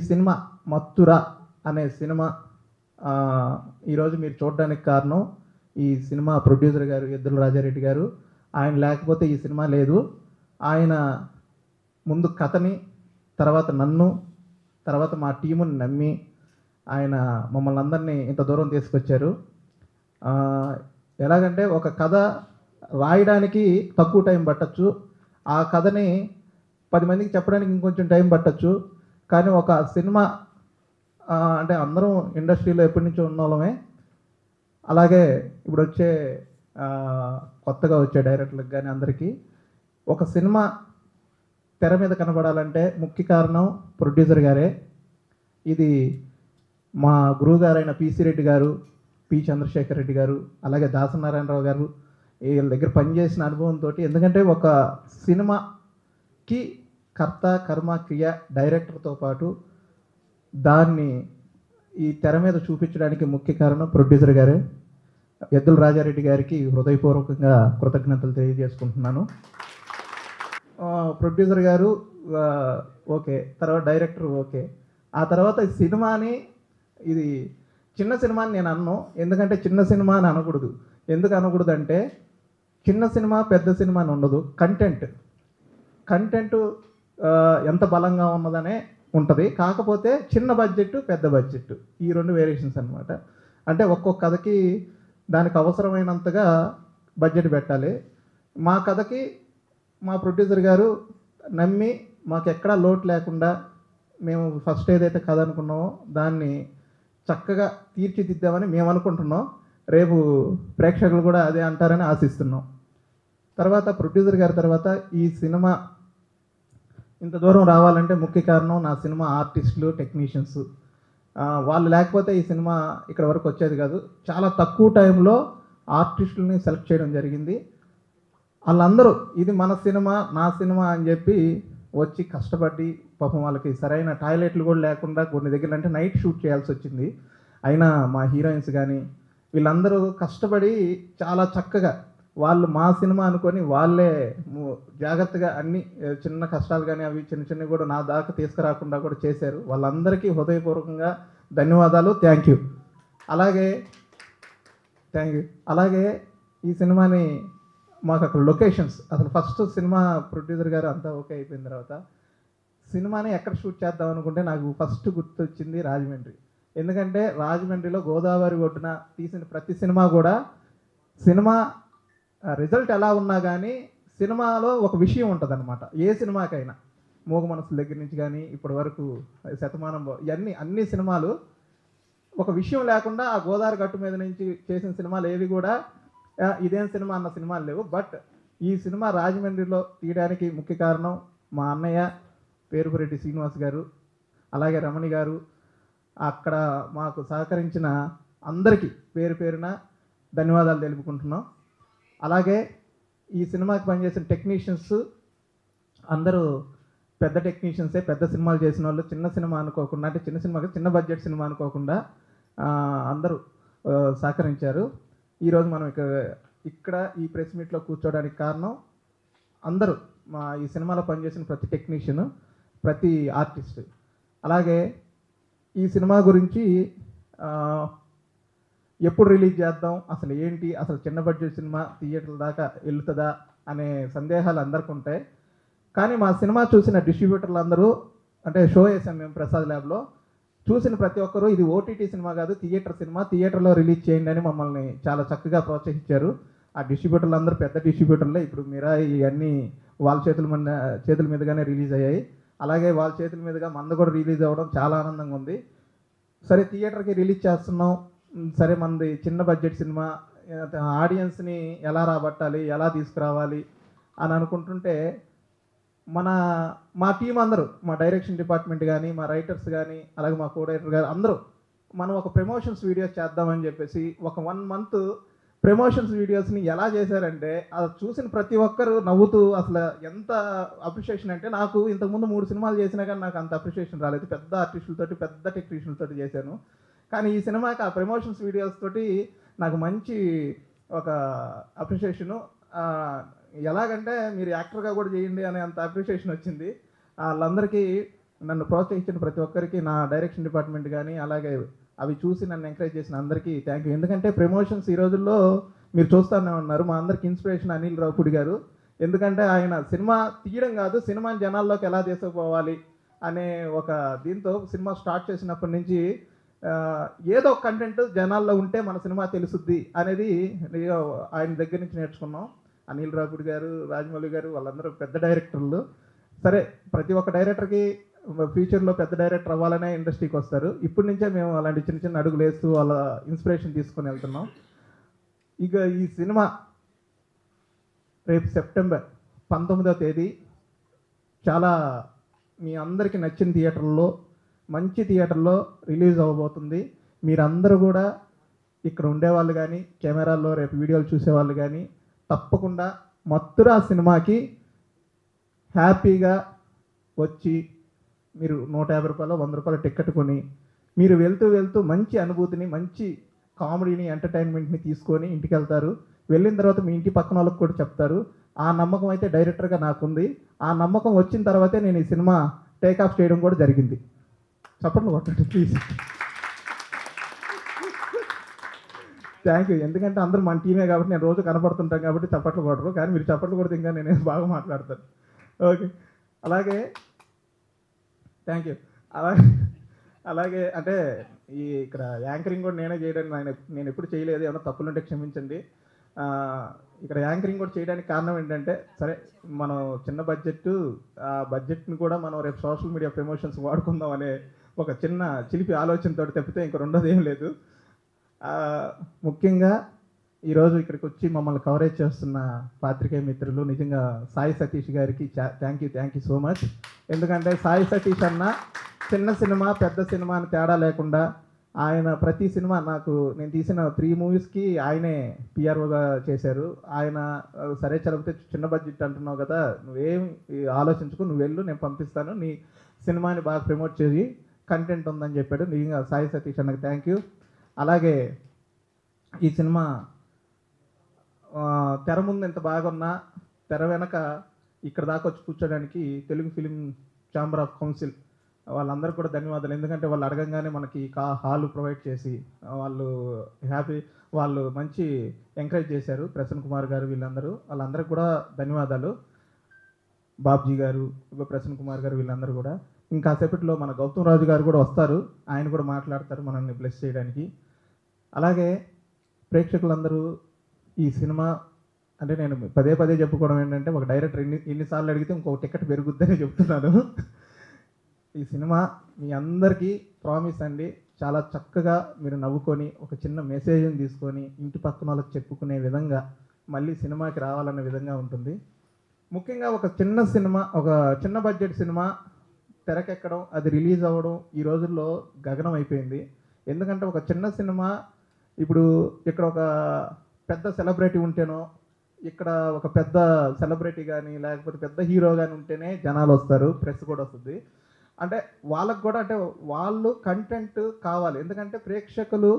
Cinema మత్తుర అనే cinema ఈరోజు మీరు చూడడానికి కారణం ఈ సినిమా ప్రొడ్యూసర్ గారు ఎద్దుల రాజారెడ్డి గారు. ఆయన లేకపోతే ఈ సినిమా లేదు. ఆయన ముందు కథని, తర్వాత నన్ను, తర్వాత మా టీముని నమ్మి ఆయన మమ్మల్ని అందరినీ ఇంత దూరం తీసుకొచ్చారు. ఎలాగంటే ఒక కథ రాయడానికి తక్కువ టైం పట్టచ్చు, ఆ కథని 10 మందికి చెప్పడానికి ఇంకొంచెం టైం పట్టచ్చు. కానీ ఒక సినిమా అంటే అందరం ఇండస్ట్రీలో ఎప్పటి నుంచో ఉన్న వాళ్ళమే. అలాగే ఇప్పుడు వచ్చే కొత్తగా వచ్చే డైరెక్టర్లకు కానీ అందరికీ ఒక సినిమా తెర మీద కనబడాలంటే ముఖ్య కారణం ప్రొడ్యూసర్ గారే. ఇది మా గురువు గారైన పిసి రెడ్డి గారు, పి చంద్రశేఖర్ రెడ్డి గారు, అలాగే దాసనారాయణరావు గారు వీళ్ళ దగ్గర పనిచేసిన అనుభవంతో, ఎందుకంటే ఒక సినిమాకి కర్త కర్మ క్రియ డైరెక్టర్తో పాటు దాన్ని ఈ తెర మీద చూపించడానికి ముఖ్య కారణం ప్రొడ్యూసర్ గారే. ఎద్దుల రాజారెడ్డి గారికి హృదయపూర్వకంగా కృతజ్ఞతలు తెలియజేసుకుంటున్నాను. ప్రొడ్యూసర్ గారు ఓకే, తర్వాత డైరెక్టర్ ఓకే, ఆ తర్వాత ఈ సినిమాని ఇది చిన్న సినిమా అని నేను అన్నాను. ఎందుకంటే చిన్న సినిమా అని అనకూడదు. ఎందుకు అనకూడదు అంటే చిన్న సినిమా పెద్ద సినిమా అని ఉండదు. కంటెంట్ ఎంత బలంగా ఉన్నదనే ఉంటుంది. కాకపోతే చిన్న బడ్జెట్ పెద్ద బడ్జెట్ ఈ రెండు వేరియేషన్స్ అనమాట. అంటే ఒక్కొక్క కథకి దానికి అవసరమైనంతగా బడ్జెట్ పెట్టాలి. మా కథకి మా ప్రొడ్యూసర్ గారు నమ్మి మాకు ఎక్కడా లోటు లేకుండా మేము ఫస్ట్ ఏదైతే కథ అనుకున్నామో దాన్ని చక్కగా తీర్చిదిద్దామని మేము అనుకుంటున్నాం. రేపు ప్రేక్షకులు కూడా అదే అంటారని ఆశిస్తున్నాం. తర్వాత ప్రొడ్యూసర్ గారి తర్వాత ఈ సినిమా ఇంత దూరం రావాలంటే ముఖ్య కారణం నా సినిమా ఆర్టిస్టులు, టెక్నీషియన్స్. వాళ్ళు లేకపోతే ఈ సినిమా ఇక్కడ వరకు వచ్చేది కాదు. చాలా తక్కువ టైంలో ఆర్టిస్టులని సెలెక్ట్ చేయడం జరిగింది. వాళ్ళందరూ ఇది మన సినిమా, నా సినిమా అని చెప్పి వచ్చి కష్టపడి, పాపం వాళ్ళకి సరైన టాయిలెట్లు కూడా లేకుండా కొన్ని దగ్గర అంటే నైట్ షూట్ చేయాల్సి వచ్చింది. అయినా మా హీరోయిన్స్ కానీ వీళ్ళందరూ కష్టపడి చాలా చక్కగా వాళ్ళు మా సినిమా అనుకొని వాళ్ళే జాగ్రత్తగా అన్ని చిన్న కష్టాలు కానీ అవి చిన్నవి కూడా నా దాకా తీసుకురాకుండా కూడా చేశారు. వాళ్ళందరికీ హృదయపూర్వకంగా ధన్యవాదాలు. Thank you. అలాగే ఈ సినిమాని మాకు అక్కడ లొకేషన్స్, అసలు ఫస్ట్ సినిమా ప్రొడ్యూసర్ గారు అంతా ఓకే అయిపోయిన తర్వాత సినిమాని ఎక్కడ షూట్ చేద్దాం అనుకుంటే నాకు ఫస్ట్ గుర్తొచ్చింది రాజమండ్రి. ఎందుకంటే రాజమండ్రిలో గోదావరి ఒడ్డున తీసిన ప్రతి సినిమా కూడా సినిమా రిజల్ట్ ఎలా ఉన్నా కానీ సినిమాలో ఒక విషయం ఉంటుంది అనమాట. ఏ సినిమాకైనా మూగ మనసుల దగ్గర నుంచి కానీ ఇప్పటి వరకు శతమానం అన్ని సినిమాలు ఒక విషయం లేకుండా ఆ గోదావరి గట్టు మీద నుంచి చేసిన సినిమాలు ఏవి కూడా ఇదేం సినిమా అన్న సినిమాలు లేవు. బట్ ఈ సినిమా రాజమండ్రిలో తీయడానికి ముఖ్య కారణం మా అన్నయ్య పేరుపురెడ్డి శ్రీనివాస్ గారు, అలాగే రమణి గారు. అక్కడ మాకు సహకరించిన అందరికీ పేరు పేరున ధన్యవాదాలు తెలుపుకుంటున్నాం. అలాగే ఈ సినిమాకి పనిచేసిన టెక్నీషియన్స్ అందరూ పెద్ద టెక్నీషియన్సే, పెద్ద సినిమాలు చేసిన వాళ్ళు. చిన్న సినిమా అనుకోకుండా, అంటే చిన్న సినిమాకి చిన్న బడ్జెట్ సినిమా అనుకోకుండా అందరూ సహకరించారు. ఈరోజు మనం ఇక్కడ ఈ ప్రెస్ మీట్లో కూర్చోడానికి కారణం అందరూ మా ఈ సినిమాలో పనిచేసిన ప్రతి టెక్నీషియన్, ప్రతి ఆర్టిస్ట్. అలాగే ఈ సినిమా గురించి ఎప్పుడు రిలీజ్ చేద్దాం, అసలు ఏంటి, అసలు చిన్న బడ్జెట్ సినిమా థియేటర్ల దాకా వెళ్తుందా అనే సందేహాలు అందరికీ ఉంటాయి. కానీ మా సినిమా చూసిన డిస్ట్రిబ్యూటర్లు అందరూ, అంటే షో వేసాం మేము ప్రసాద్ ల్యాబ్లో, చూసిన ప్రతి ఒక్కరూ ఇది ఓటీటీ సినిమా కాదు, థియేటర్ సినిమా, థియేటర్లో రిలీజ్ చేయండి అని మమ్మల్ని చాలా చక్కగా ప్రోత్సహించారు. ఆ డిస్ట్రిబ్యూటర్లు అందరూ పెద్ద డిస్ట్రిబ్యూటర్లే. ఇప్పుడు మీరా ఇవన్నీ వాళ్ళ చేతుల మీదుగానే రిలీజ్ అయ్యాయి. అలాగే వాళ్ళ చేతుల మీదుగా మంద కూడా రిలీజ్ అవ్వడం చాలా ఆనందంగా ఉంది. సరే థియేటర్కి రిలీజ్ చేస్తున్నాం, సరే మనది చిన్న బడ్జెట్ సినిమా, ఆడియన్స్ని ఎలా రాబట్టాలి, ఎలా తీసుకురావాలి అని అనుకుంటుంటే మా టీం అందరూ, మా డైరెక్షన్ డిపార్ట్మెంట్ కానీ, మా రైటర్స్ కానీ, అలాగే మా కో డైరెక్టర్ గారు అందరూ మనం ఒక ప్రమోషన్స్ వీడియోస్ చేద్దామని చెప్పేసి ఒక 1 month ప్రమోషన్స్ వీడియోస్ని ఎలా చేశారంటే అది చూసిన ప్రతి ఒక్కరు నవ్వుతూ, అసలు ఎంత అప్రిషియేషన్ అంటే, నాకు ఇంతకుముందు 3 సినిమాలు చేసినా కానీ నాకు అంత అప్రిషియేషన్ రాలేదు. పెద్ద ఆర్టిస్టులతోటి, పెద్ద టెక్నీషియన్లతోటి చేశాను. కానీ ఈ సినిమాకి ఆ ప్రమోషన్స్ వీడియోస్ తోటి నాకు మంచి ఒక అప్రిషియేషను. ఎలాగంటే మీరు యాక్టర్గా కూడా చేయండి అనే అంత అప్రిషియేషన్ వచ్చింది. వాళ్ళందరికీ నన్ను ప్రోత్సహించిన ప్రతి ఒక్కరికి, నా డైరెక్షన్ డిపార్ట్మెంట్ కానీ, అలాగే అవి చూసి నన్ను ఎంకరేజ్ చేసిన అందరికీ థ్యాంక్ యూ. ఎందుకంటే ప్రమోషన్స్ ఈ రోజుల్లో మీరు చూస్తూనే ఉన్నారు. మా అందరికి ఇన్స్పిరేషన్ అనిల్ రావుపూడి గారు. ఎందుకంటే ఆయన సినిమా తీయడం కాదు, సినిమాని జనాల్లోకి ఎలా తీసుకుపోవాలి అనే ఒక దీంతో సినిమా స్టార్ట్ చేసినప్పటి నుంచి ఏదో ఒక కంటెంట్ జనాల్లో ఉంటే మన సినిమా తెలుసుద్ది అనేది ఆయన దగ్గర నుంచి నేర్చుకున్నాం. అనిల్ రావుపూడి గారు, రాజమౌళి గారు వాళ్ళందరూ పెద్ద డైరెక్టర్లు. సరే, ప్రతి ఒక్క డైరెక్టర్కి ఫ్యూచర్లో పెద్ద డైరెక్టర్ అవ్వాలనే ఇండస్ట్రీకి వస్తారు. ఇప్పటి నుంచే మేము అలాంటి చిన్న చిన్న అడుగులు వేస్తూ వాళ్ళ ఇన్స్పిరేషన్ తీసుకొని వెళ్తున్నాం. ఇక ఈ సినిమా రేపు సెప్టెంబర్ 19వ తేదీ చాలా మీ అందరికీ నచ్చిన థియేటర్లో, మంచి థియేటర్లో రిలీజ్ అవ్వబోతుంది. మీరందరూ కూడా ఇక్కడ ఉండేవాళ్ళు కానీ, కెమెరాల్లో రేపు వీడియోలు చూసేవాళ్ళు కానీ తప్పకుండా మత్తురా సినిమాకి హ్యాపీగా వచ్చి మీరు 150 రూపాయలు, 100 రూపాయల టికెట్ కొని మీరు వెళ్తూ మంచి అనుభూతిని, మంచి కామెడీని, ఎంటర్టైన్మెంట్ని తీసుకొని ఇంటికి వెళ్తారు. వెళ్ళిన తర్వాత మీ ఇంటి పక్కన వాళ్ళకి కూడా చెప్తారు. ఆ నమ్మకం అయితే డైరెక్టర్గా నాకుంది. ఆ నమ్మకం వచ్చిన తర్వాతే నేను ఈ సినిమా టేక్ ఆఫ్ చేయడం కూడా జరిగింది. చప్పట్లు కొట్టండి ప్లీజ్. Thank you. ఎందుకంటే అందరూ మన టీమే కాబట్టి, నేను రోజు కనపడుతుంటాం కాబట్టి చప్పట్లు కొట్టరు. కానీ మీరు చప్పట్లు కొడితే ఇంకా నేను బాగా మాట్లాడతాను. ఓకే, అలాగే థ్యాంక్ యూ. అలాగే అంటే ఇక్కడ యాంకరింగ్ కూడా నేనే చేయడానికి నేను ఎప్పుడు చేయలేదు. ఏమన్నా తప్పులుంటే క్షమించండి. ఇక్కడ యాంకరింగ్ కూడా చేయడానికి కారణం ఏంటంటే, సరే మనం చిన్న బడ్జెట్, ఆ బడ్జెట్ని కూడా మనం రేపు సోషల్ మీడియా ప్రమోషన్స్ వాడుకుందాం అనే ఒక చిన్న చిలిపి ఆలోచనతో తప్పితే ఇంక రెండోది ఏం లేదు. ముఖ్యంగా ఈరోజు ఇక్కడికి వచ్చి మమ్మల్ని కవరేజ్ చేస్తున్న పాత్రికేయ మిత్రులు, నిజంగా సాయి సతీష్ గారికి థ్యాంక్ యూ సో మచ్. ఎందుకంటే సాయి సతీష్ అన్న చిన్న సినిమా పెద్ద సినిమా అని తేడా లేకుండా ఆయన ప్రతి సినిమా నేను తీసిన 3 మూవీస్కి ఆయనే పిఆర్ఓగా చేశారు. ఆయన సరే చదివితే చిన్న బడ్జెట్ అంటున్నావు కదా, నువ్వేం ఆలోచించుకు, నువ్వు వెళ్ళు, నేను పంపిస్తాను, నీ సినిమాని బాగా ప్రమోట్ చేసి కంటెంట్ ఉందని చెప్పాడు. నిజంగా సాయి సతీష్ అన్నకి థ్యాంక్ యూ. అలాగే ఈ సినిమా తెర ముందు ఎంత బాగున్నా తెర వెనక ఇక్కడ దాకా వచ్చి కూర్చోడానికి Telugu film chamber of council వాళ్ళందరూ కూడా ధన్యవాదాలు. ఎందుకంటే వాళ్ళు అడగంగానే మనకి హాల్ ప్రొవైడ్ చేసి వాళ్ళు మంచి ఎంకరేజ్ చేశారు. ప్రసన్న కుమార్ గారు, వాళ్ళందరికీ కూడా ధన్యవాదాలు. బాబ్జీ గారు, ప్రసన్న కుమార్ గారు, వీళ్ళందరూ కూడా. ఇంకాసేపట్లో మన గౌతమ్ రాజు గారు కూడా వస్తారు. ఆయన కూడా మాట్లాడతారు మనల్ని బ్లెస్ చేయడానికి. అలాగే ప్రేక్షకులందరూ ఈ సినిమా అంటే నేను పదే చెప్పుకోవడం ఏంటంటే, ఒక డైరెక్టర్ ఎన్నిసార్లు అడిగితే ఇంకొక టికెట్ పెరుగుద్దని చెప్తున్నాను. ఈ సినిమా మీ అందరికీ ప్రామిస్ అండి, చాలా చక్కగా మీరు నవ్వుకొని ఒక చిన్న మెసేజ్ని తీసుకొని ఇంటి పక్కన వాళ్ళకి చెప్పుకునే విధంగా మళ్ళీ సినిమాకి రావాలనే విధంగా ఉంటుంది. ముఖ్యంగా ఒక చిన్న బడ్జెట్ సినిమా తెరకెక్కడం, అది రిలీజ్ అవ్వడం ఈ రోజుల్లో గగనం అయిపోయింది. ఎందుకంటే ఒక చిన్న సినిమా ఇప్పుడు ఇక్కడ ఒక పెద్ద సెలబ్రిటీ ఉంటేనో, ఇక్కడ ఒక పెద్ద సెలబ్రిటీ కానీ లేకపోతే పెద్ద హీరో కానీ ఉంటేనే జనాలు వస్తారు, ప్రెస్ కూడా వస్తుంది. అంటే వాళ్ళకు కూడా అంటే వాళ్ళు కంటెంట్ కావాలి. ఎందుకంటే ప్రేక్షకులు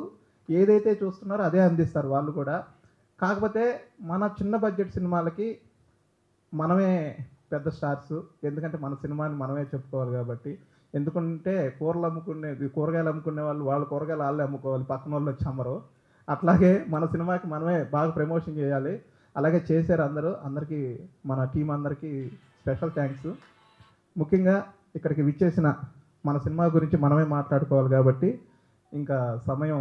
ఏదైతే చూస్తున్నారో అదే అందిస్తారు వాళ్ళు కూడా. కాకపోతే మన చిన్న బడ్జెట్ సినిమాలకి మనమే పెద్ద స్టార్స్. ఎందుకంటే మన సినిమాని మనమే చెప్పుకోవాలి కాబట్టి. ఎందుకంటే కూరగాయలు అమ్ముకునే వాళ్ళు కూరగాయలు వాళ్ళే అమ్ముకోవాలి, పక్కన వాళ్ళు వచ్చి అమ్మరు. అట్లాగే మన సినిమాకి మనమే బాగా ప్రమోషన్ చేయాలి. అలాగే చేశారు అందరికీ మన టీం అందరికీ స్పెషల్ థ్యాంక్స్. ముఖ్యంగా ఇక్కడికి విచ్చేసిన మన సినిమా గురించి మనమే మాట్లాడుకోవాలి కాబట్టి ఇంకా సమయం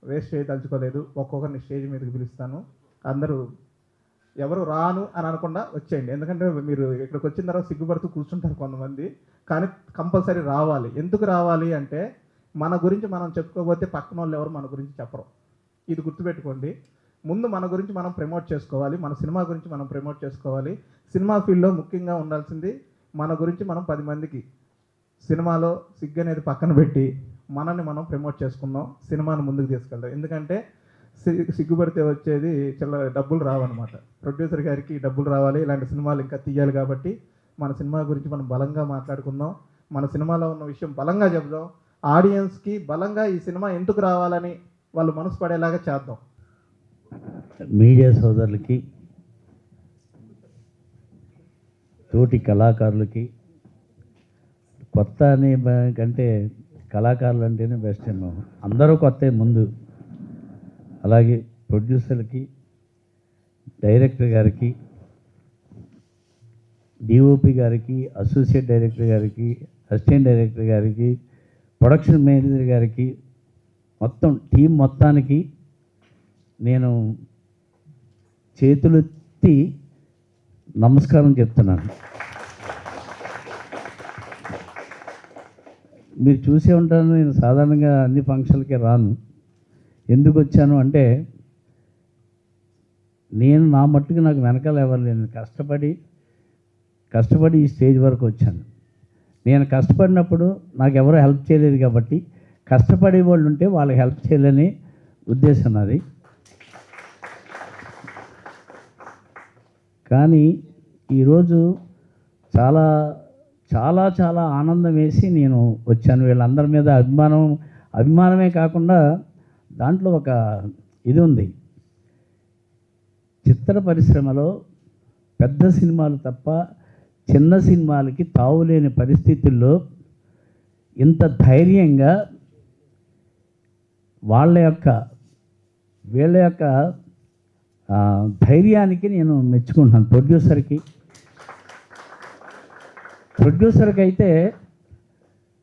వేస్ట్ చేయదలుచుకోలేదు. ఒక్కొక్కరిని స్టేజ్ మీదకి పిలుస్తాను. అందరూ ఎవరు రాను అని అనకుండా వచ్చేయండి. ఎందుకంటే మీరు ఇక్కడికి వచ్చిన తర్వాత సిగ్గుపడుతూ కూర్చుంటారు కొంతమంది, కానీ కంపల్సరీ రావాలి. ఎందుకు రావాలి అంటే, మన గురించి మనం చెప్పుకోకపోతే పక్కన వాళ్ళు ఎవరు మన గురించి చెప్పరు. ఇది గుర్తుపెట్టుకోండి. ముందు మన గురించి మనం ప్రమోట్ చేసుకోవాలి, మన సినిమా గురించి మనం ప్రమోట్ చేసుకోవాలి. సినిమా ఫీల్డ్లో ముఖ్యంగా ఉండాల్సింది మన గురించి మనం 10 మందికి, సినిమాలో సిగ్గు అనేది పక్కన పెట్టి మనల్ని మనం ప్రమోట్ చేసుకుందాం, సినిమాను ముందుకు తీసుకెళ్దాం. ఎందుకంటే సిగ్గుపడితే వచ్చేది డబ్బులు రావన్నమాట. ప్రొడ్యూసర్ గారికి డబ్బులు రావాలి, ఇలాంటి సినిమాలు ఇంకా తీయాలి. కాబట్టి మన సినిమా గురించి మనం బలంగా మాట్లాడుకుందాం, మన సినిమాలో ఉన్న విషయం బలంగా చెప్దాం, ఆడియన్స్కి బలంగా ఈ సినిమా ఎందుకు రావాలని వాళ్ళు మనసు పడేలాగా చేద్దాం. మీడియా సోదరులకి, తోటి కళాకారులకి, కొత్త అనే కంటే కళాకారులు అంటేనే బెస్ట్ ఏమో. అందరూ కొత్త ముందు. అలాగే ప్రొడ్యూసర్కి, డైరెక్టర్ గారికి, డిఓపి గారికి, అసోసియేట్ డైరెక్టర్ గారికి, అసిస్టెంట్ డైరెక్టర్ గారికి, ప్రొడక్షన్ మేనేజర్ గారికి, మొత్తం టీం మొత్తానికి నేను చేతులెత్తి నమస్కారం చెప్తున్నాను. మీరు చూసే ఉంటాను, నేను సాధారణంగా అన్ని ఫంక్షన్లకి రాను. ఎందుకు వచ్చాను అంటే, నేను నా మట్టుకు నాకు వెనకాల ఎవరు లేను. కష్టపడి ఈ స్టేజ్ వరకు వచ్చాను. నేను కష్టపడినప్పుడు నాకు ఎవరు హెల్ప్ చేయలేదు కాబట్టి, కష్టపడే వాళ్ళు ఉంటే వాళ్ళకి హెల్ప్ చేయాలని ఉద్దేశం నాది. కానీ ఈరోజు చాలా చాలా చాలా ఆనందం వేసి నేను వచ్చాను. వీళ్ళందరి మీద అభిమానమే కాకుండా దాంట్లో ఒక ఇది ఉంది. చిత్ర పరిశ్రమలో పెద్ద సినిమాలు తప్ప చిన్న సినిమాలకి తావులేని పరిస్థితుల్లో ఇంత ధైర్యంగా వీళ్ళ యొక్క ధైర్యానికి నేను మెచ్చుకుంటున్నాను. ప్రొడ్యూసర్కి అయితే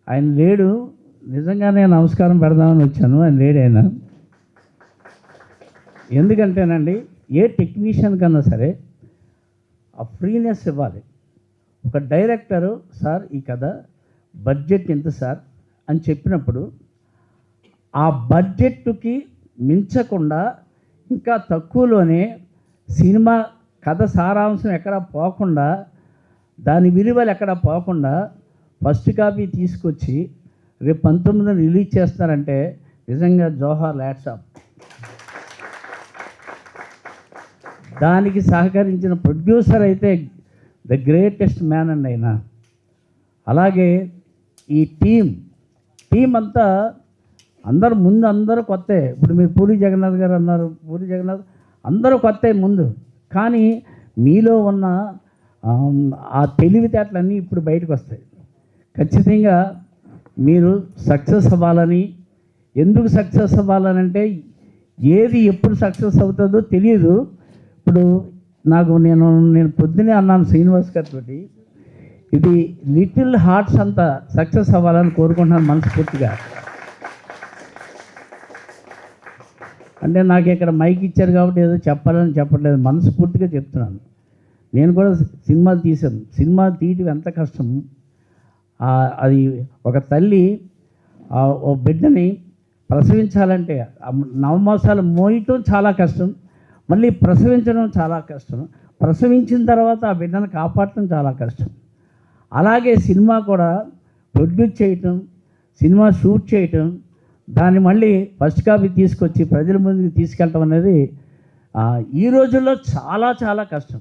ఆయన లేడు. నిజంగానే నమస్కారం పెడదామని వచ్చాను. ఆయన లేడు. ఆయన ఎందుకంటేనండి, ఏ టెక్నీషియన్ కన్నా సరే ఆ ఫ్రీనెస్ ఇవ్వాలి. ఒక డైరెక్టరు, సార్ ఈ కథ బడ్జెట్ ఎంత సార్ అని చెప్పినప్పుడు ఆ బడ్జెట్కి మించకుండా ఇంకా తక్కువలోనే సినిమా కథ సారాంశం ఎక్కడ పోకుండా, దాని విలువలు ఎక్కడ పోకుండా ఫస్ట్ కాపీ తీసుకొచ్చి రేపు 19న రిలీజ్ చేస్తున్నారంటే నిజంగా జోహార్, ల్యాట్సాప్. దానికి సహకరించిన ప్రొడ్యూసర్ అయితే ద గ్రేటెస్ట్ మ్యాన్ అండి ఆయన. అలాగే ఈ టీం అంతా అందరూ కొత్తే. ఇప్పుడు మీరు పూరి జగన్నాథ్ గారు అన్నారు, పూరి జగన్నాథ్ అందరూ కొత్తే ముందు. కానీ మీలో ఉన్న ఆ తెలివితేటలన్నీ ఇప్పుడు బయటకు వస్తాయి. ఖచ్చితంగా మీరు సక్సెస్ అవ్వాలని. ఎందుకు సక్సెస్ అవ్వాలని అంటే, ఏది ఎప్పుడు సక్సెస్ అవుతుందో తెలియదు. ఇప్పుడు నేను పొద్దునే అన్నాను శ్రీనివాస్ గారితో, ఇది లిటిల్ హార్ట్స్ అంతా సక్సెస్ అవ్వాలని కోరుకుంటున్నాను మనస్ఫూర్తిగా. అంటే నాకు ఇక్కడ మైక్ ఇచ్చారు కాబట్టి ఏదో చెప్పాలని చెప్పట్లేదు, మనస్ఫూర్తిగా చెప్తున్నాను. నేను కూడా సినిమాలు తీశాను. సినిమా తీయటం ఎంత కష్టం. అది ఒక తల్లి ఓ బిడ్డని ప్రసవించాలంటే 9 మాసాలు మోయటం చాలా కష్టం, మళ్ళీ ప్రసవించడం చాలా కష్టం, ప్రసవించిన తర్వాత ఆ బిడ్డను కాపాడటం చాలా కష్టం. అలాగే సినిమా కూడా ప్రొడ్యూస్ చేయటం, సినిమా షూట్ చేయటం, దాన్ని మళ్ళీ ఫస్ట్ కాపీ తీసుకొచ్చి ప్రజల ముందుకు తీసుకెళ్ళటం అనేది ఈ రోజుల్లో చాలా చాలా కష్టం.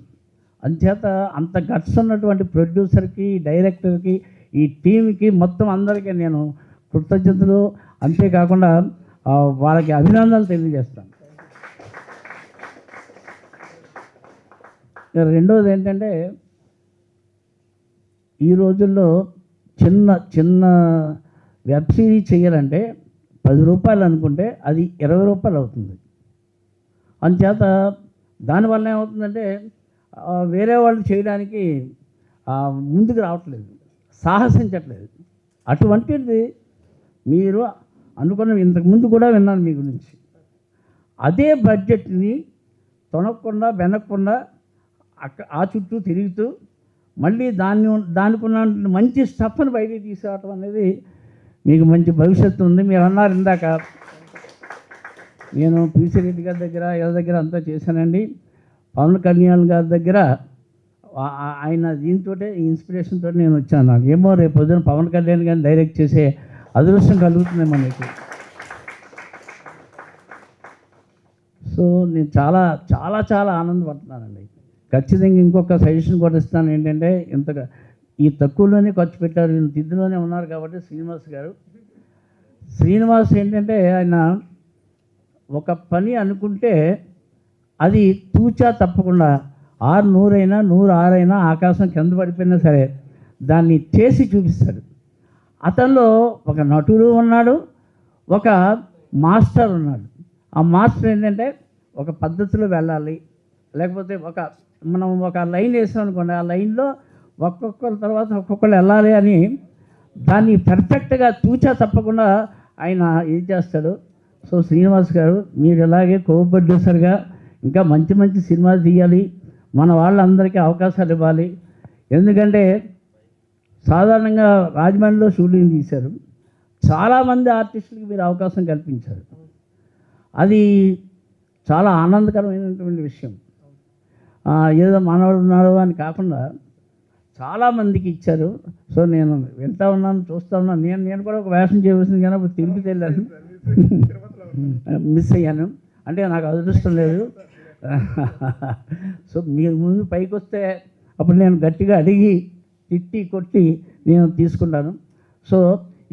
అంచేత అంత గట్స్ ఉన్నటువంటి ప్రొడ్యూసర్కి, డైరెక్టర్కి, ఈ టీంకి మొత్తం అందరికీ నేను కృతజ్ఞతలు, అంతేకాకుండా వాళ్ళకి అభినందనలు తెలియజేస్తాను. రెండవది ఏంటంటే, ఈ రోజుల్లో చిన్న వెబ్ సిరీస్ చేయాలంటే 10 రూపాయలు అనుకుంటే అది 20 రూపాయలు అవుతుంది. అందుచేత దానివల్ల ఏమవుతుందంటే, వేరే వాళ్ళు చేయడానికి ముందుకు రావట్లేదు, సాహసించట్లేదు. అటువంటిది మీరు అనుకున్న, ఇంతకుముందు కూడా విన్నాను మీ గురించి. అదే బడ్జెట్ని తొనకుండా వెనక్కుండా ఆ చుట్టూ తిరుగుతూ మళ్ళీ దానికి ఉన్న మంచి స్టఫ్ని బయటికి తీసుకురావటం అనేది మీకు మంచి భవిష్యత్తు ఉంది. మీరు అన్నారు ఇందాక, నేను పిసి రెడ్డి గారి దగ్గర ఎవరి దగ్గర అంతా చేశానండి. పవన్ కళ్యాణ్ గారి దగ్గర ఆయన దీంతో ఇన్స్పిరేషన్ తోటి నేను వచ్చాను. నాకు ఏమో రేపు పొద్దున పవన్ కళ్యాణ్ గారిని డైరెక్ట్ చేసే అదృష్టం కలుగుతుంది మనకి. సో నేను చాలా చాలా చాలా ఆనందపడుతున్నానండి. ఖచ్చితంగా ఇంకొక సజెషన్ కూడా ఇస్తాను. ఏంటంటే, ఇంతగా ఈ తక్కువలోనే ఖర్చు పెట్టారు, తిద్దులోనే ఉన్నారు కాబట్టి శ్రీనివాస్ ఏంటంటే, ఆయన ఒక పని అనుకుంటే అది తూచా తప్పకుండా 6 100 అయినా 100 6 అయినా ఆకాశం కింద పడిపోయినా సరే దాన్ని చేసి చూపిస్తాడు. అతనిలో ఒక నటుడు ఉన్నాడు, ఒక మాస్టర్ ఉన్నాడు. ఆ మాస్టర్ ఏంటంటే ఒక పద్ధతిలో వెళ్ళాలి, లేకపోతే మనం ఒక లైన్ వేసాం అనుకోండి, ఆ లైన్లో ఒక్కొక్కరి తర్వాత ఒక్కొక్కరు వెళ్ళాలి అని దాన్ని పర్ఫెక్ట్గా తూచా తప్పకుండా ఆయన ఏం చేస్తాడు. సో శ్రీనివాస్ గారు, మీరు ఇలాగే కో ప్రొడ్యూసర్గా ఇంకా మంచి మంచి సినిమాలు తీయాలి, మన వాళ్ళందరికీ అవకాశాలు ఇవ్వాలి. ఎందుకంటే సాధారణంగా రాజమండ్రిలో షూటింగ్ తీశారు, చాలామంది ఆర్టిస్టులకి మీరు అవకాశం కల్పించారు. అది చాలా ఆనందకరమైనటువంటి విషయం. ఏదో మనవాడు ఉన్నాడు అని కాకుండా చాలామందికి ఇచ్చారు. సో నేను వింటా ఉన్నాను, చూస్తూ ఉన్నాను. నేను కూడా ఒక వేషం చేయవలసింది కానీ అప్పుడు తిరుపతి వెళ్ళాను, మిస్ అయ్యాను. అంటే నాకు అదృష్టం లేదు. సో మీరు ముందు పైకి వస్తే అప్పుడు నేను గట్టిగా అడిగి తిట్టి కొట్టి నేను తీసుకుంటాను. సో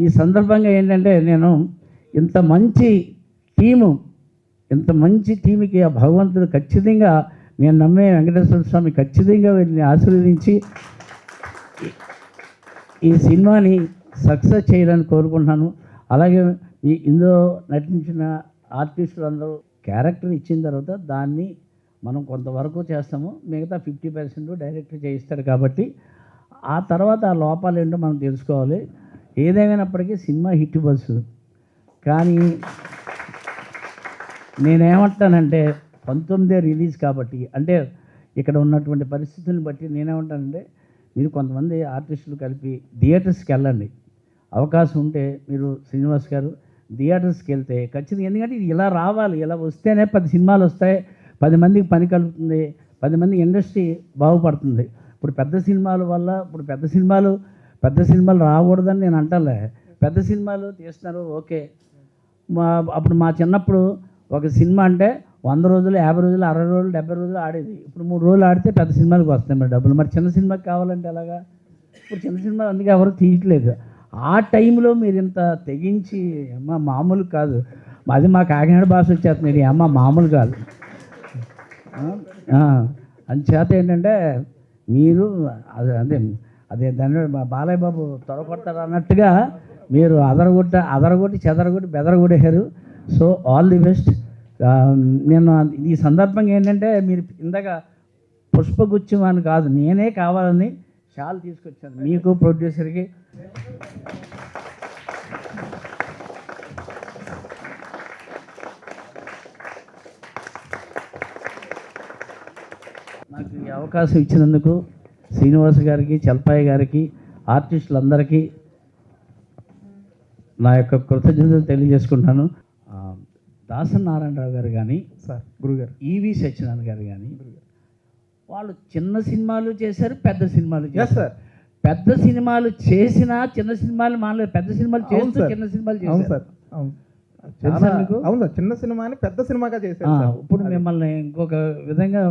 ఈ సందర్భంగా ఏంటంటే నేను ఇంత మంచి టీంకి ఆ భగవంతుడు ఖచ్చితంగా, నేను నమ్మే వెంకటేశ్వర స్వామి ఖచ్చితంగా వీళ్ళని ఆశీర్వదించి ఈ సినిమాని సక్సెస్ చేయాలని కోరుకుంటున్నాను. అలాగే ఇందులో నటించిన ఆర్టిస్టులు అందరూ క్యారెక్టర్ ఇచ్చిన తర్వాత దాన్ని మనం కొంతవరకు చేస్తాము, మిగతా 50% డైరెక్టర్ చేయిస్తాడు. కాబట్టి ఆ తర్వాత ఆ లోపాలు ఏంటో మనం తెలుసుకోవాలి. ఏదేమైనప్పటికీ సినిమా హిట్ బస్సు. కానీ నేనేమంటానంటే 19 రిలీజ్ కాబట్టి, అంటే ఇక్కడ ఉన్నటువంటి పరిస్థితులను బట్టి నేనేమంటానంటే మీరు కొంతమంది ఆర్టిస్టులు కలిపి థియేటర్స్కి వెళ్ళండి. అవకాశం ఉంటే మీరు శ్రీనివాస్ గారు థియేటర్స్కి వెళ్తే ఖచ్చితంగా, ఎందుకంటే ఇది ఇలా రావాలి, ఇలా వస్తేనే 10 సినిమాలు వస్తాయి, 10 మందికి పని కలుగుతుంది, 10 మంది ఇండస్ట్రీ బాగుపడుతుంది. ఇప్పుడు పెద్ద సినిమాలు రాకూడదని నేను అంటలే, పెద్ద సినిమాలు తీస్తున్నారు ఓకే. అప్పుడు మా చిన్నప్పుడు ఒక సినిమా అంటే 100 రోజులు, 50 రోజులు, 60 రోజులు, 70 రోజులు ఆడేది. ఇప్పుడు 3 రోజులు ఆడితే పెద్ద సినిమాలకు వస్తాయి మరి డబ్బులు. మరి చిన్న సినిమాకి కావాలంటే ఎలాగా? ఇప్పుడు చిన్న సినిమా అందుకే ఎవరు తీయట్లేదు. ఆ టైంలో మీరు ఇంత తెగించి అమ్మ మామూలు కాదు, అది మా కాకినాడ భాష వచ్చేస్తుంది, అమ్మ మామూలు కాదు. అందుచేత ఏంటంటే మీరు అదే దాన్ని బాలయ్య బాబు త్వరపడతారు అన్నట్టుగా మీరు అదరగొట్టి చెదరగొట్టి బెదరగొట్టేశారు. So all the best. నేను ఈ సందర్భంగా ఏంటంటే మీరు ఇందాక పుష్పగుచ్చం అని కాదు, నేనే కావాలని షాల్ తీసుకొచ్చాను మీకు, ప్రొడ్యూసర్కి. నాకు ఈ అవకాశం ఇచ్చినందుకు శ్రీనివాస్ గారికి, చలపాయి గారికి, ఆర్టిస్టులందరికీ నా యొక్క కృతజ్ఞతలు తెలియజేసుకుంటాను. దాసన్ నారాయణరావు గారు కానీ, సార్ గురుగారు, ఈవి సత్యనారాయణ గారు కానీ, వాళ్ళు చిన్న సినిమాలు చేశారు, పెద్ద సినిమాలు చేశారు. సార్ పెద్ద సినిమాలు చేసినా చిన్న సినిమాలు మానలేదు, పెద్ద సినిమాలు చేస్తూ చిన్న సినిమాలు చేశారు. సార్ అవును మీకు? అవును సార్, చిన్న సినిమాని పెద్ద సినిమాగా చేశారు. ఇప్పుడు మిమ్మల్ని ఇంకొక విధంగా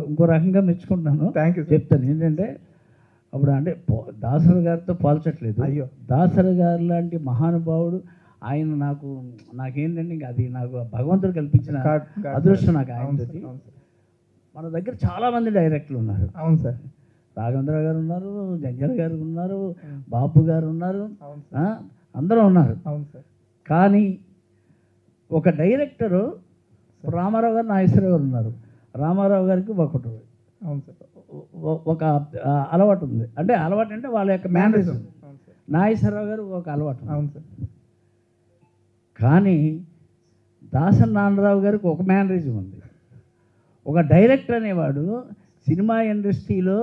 ఇంకో రకంగా మెచ్చుకుంటున్నాను. Thank you. చెప్తాను ఏంటంటే, అప్పుడు అంటే దాసరి గారితో పోల్చట్లేదు, అయ్యో దాసరి గారు లాంటి మహానుభావుడు ఆయన నాకేంటంటే ఇంకా అది నాకు భగవంతుడు కల్పించిన అదృష్టం. నాకు ఆయనతోటి మన దగ్గర చాలామంది డైరెక్టర్లు ఉన్నారు. అవును సార్, రాఘవేంద్ర గారు ఉన్నారు, జంజల గారు ఉన్నారు, బాపు గారు ఉన్నారు, అందరూ ఉన్నారు. అవును సార్. కానీ ఒక డైరెక్టరు రామారావు గారు, నాగేశ్వరరావు గారు ఉన్నారు. రామారావు గారికి ఒకటి అవును సార్ ఒక అలవాటు ఉంది, అంటే అలవాటు అంటే వాళ్ళ యొక్క మేనరిజం. నాగేశ్వరరావు గారు ఒక అలవాటు. అవును సార్. కానీ దాసన్ నారాయణరావు గారికి ఒక మేనరిజం ఉంది. ఒక డైరెక్టర్ అనేవాడు సినిమా ఇండస్ట్రీలో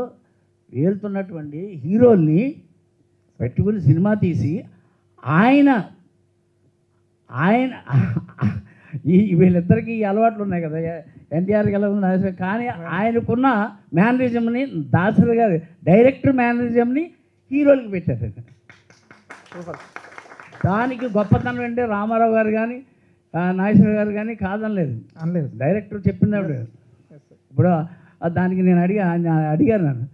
వెళ్తున్నటువంటి హీరోల్ని పెట్టుకుని సినిమా తీసి ఆయన వీళ్ళిద్దరికీ ఈ అలవాట్లు ఉన్నాయి కదా, ఎన్టీఆర్కి ఎలా ఉంది నాగేశ్వర. కానీ ఆయనకున్న మేనరిజంని దాసరి గారు డైరెక్టర్ మేనరిజంని హీరోలకి పెట్టారు. దానికి గొప్పతనం అంటే రామారావు గారు కానీ నాగేశ్వర గారు కానీ కాదనలేదు, అనలేదు. డైరెక్టర్ చెప్పినప్పుడు. ఇప్పుడు దానికి నేను అడిగాను నన్ను,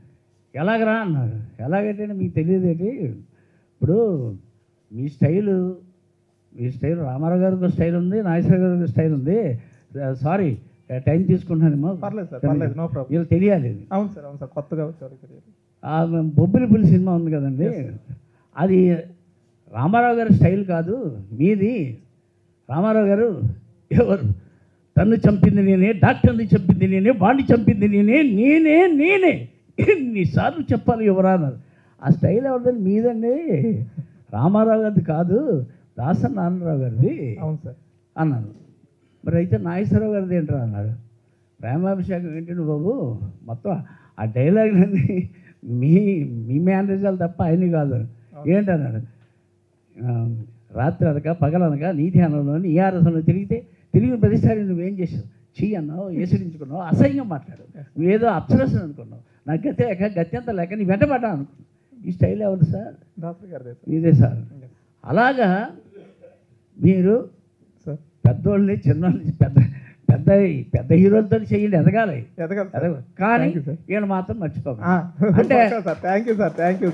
ఎలాగరా అన్నారు. ఎలాగంటే మీకు తెలియదేంటి, ఇప్పుడు మీ స్టైలు రామారావు గారికి స్టైల్ ఉంది, నాగేశ్వర గారికి స్టైల్ ఉంది. సారీ టైం తీసుకుంటున్నానేమో. పర్లేదు సార్, పర్లేదు, నో ప్రాబ్లం. వీళ్ళు తెలియాలి. అవును సార్, అవును సార్, కొత్తగా వచ్చారు. బొబ్బిలి పులి సినిమా ఉంది కదండి, అది రామారావు గారి స్టైల్ కాదు మీది. రామారావు గారు ఎవరు? తన్ను చంపింది నేనే, డాక్టర్ని చంపింది నేనే, వాడిని చంపింది నేనే, నేనే నేనే ఎన్నిసార్లు చెప్పాలి ఎవరా అన్నారు. ఆ స్టైల్ ఎవరిదండి? మీదండి. రామారావు గారిది కాదు, దాసరి నారాయణరావు గారిది అవును సార్ అన్నాను. మరి అయితే నాగేశ్వరరావు గారిది ఏంట్రా అన్నాడు. ప్రేమాభిషేకం ఏంటండి బాబు, మొత్తం ఆ డైలాగులన్నీ మీ మీ మేనేజర్లు తప్ప ఆయన కాదు ఏంటన్నాడు. రాత్రి అనక పగలనక నీ ధ్యానంలో నీ ఆరసంలో తిరిగిన ప్రతిసారి నువ్వేం చేసావు? చీ అన్నావు, ఏసడించుకున్నావు, అసహ్యంగా మాట్లాడు, నువ్వేదో అప్సరసన్ అనుకున్నావు, నాకు గతి లేక గత్యంత లేక నీ వెంటబడ్డా అనుకున్నావు. ఈ స్టైల్ ఎవరు సార్? డాక్టర్ గారు ఇదే సార్. అలాగా మీరు సార్ పెద్దోళ్ళని చిన్నోళ్ళని పెద్ద పెద్ద పెద్ద హీరోలతో చేయండి, ఎదగాలి ఎదగాలి. కానీ Thank you, sir. ఈయన మాత్రం మర్చిపోకండి. అంటే sir thank you sir, thank you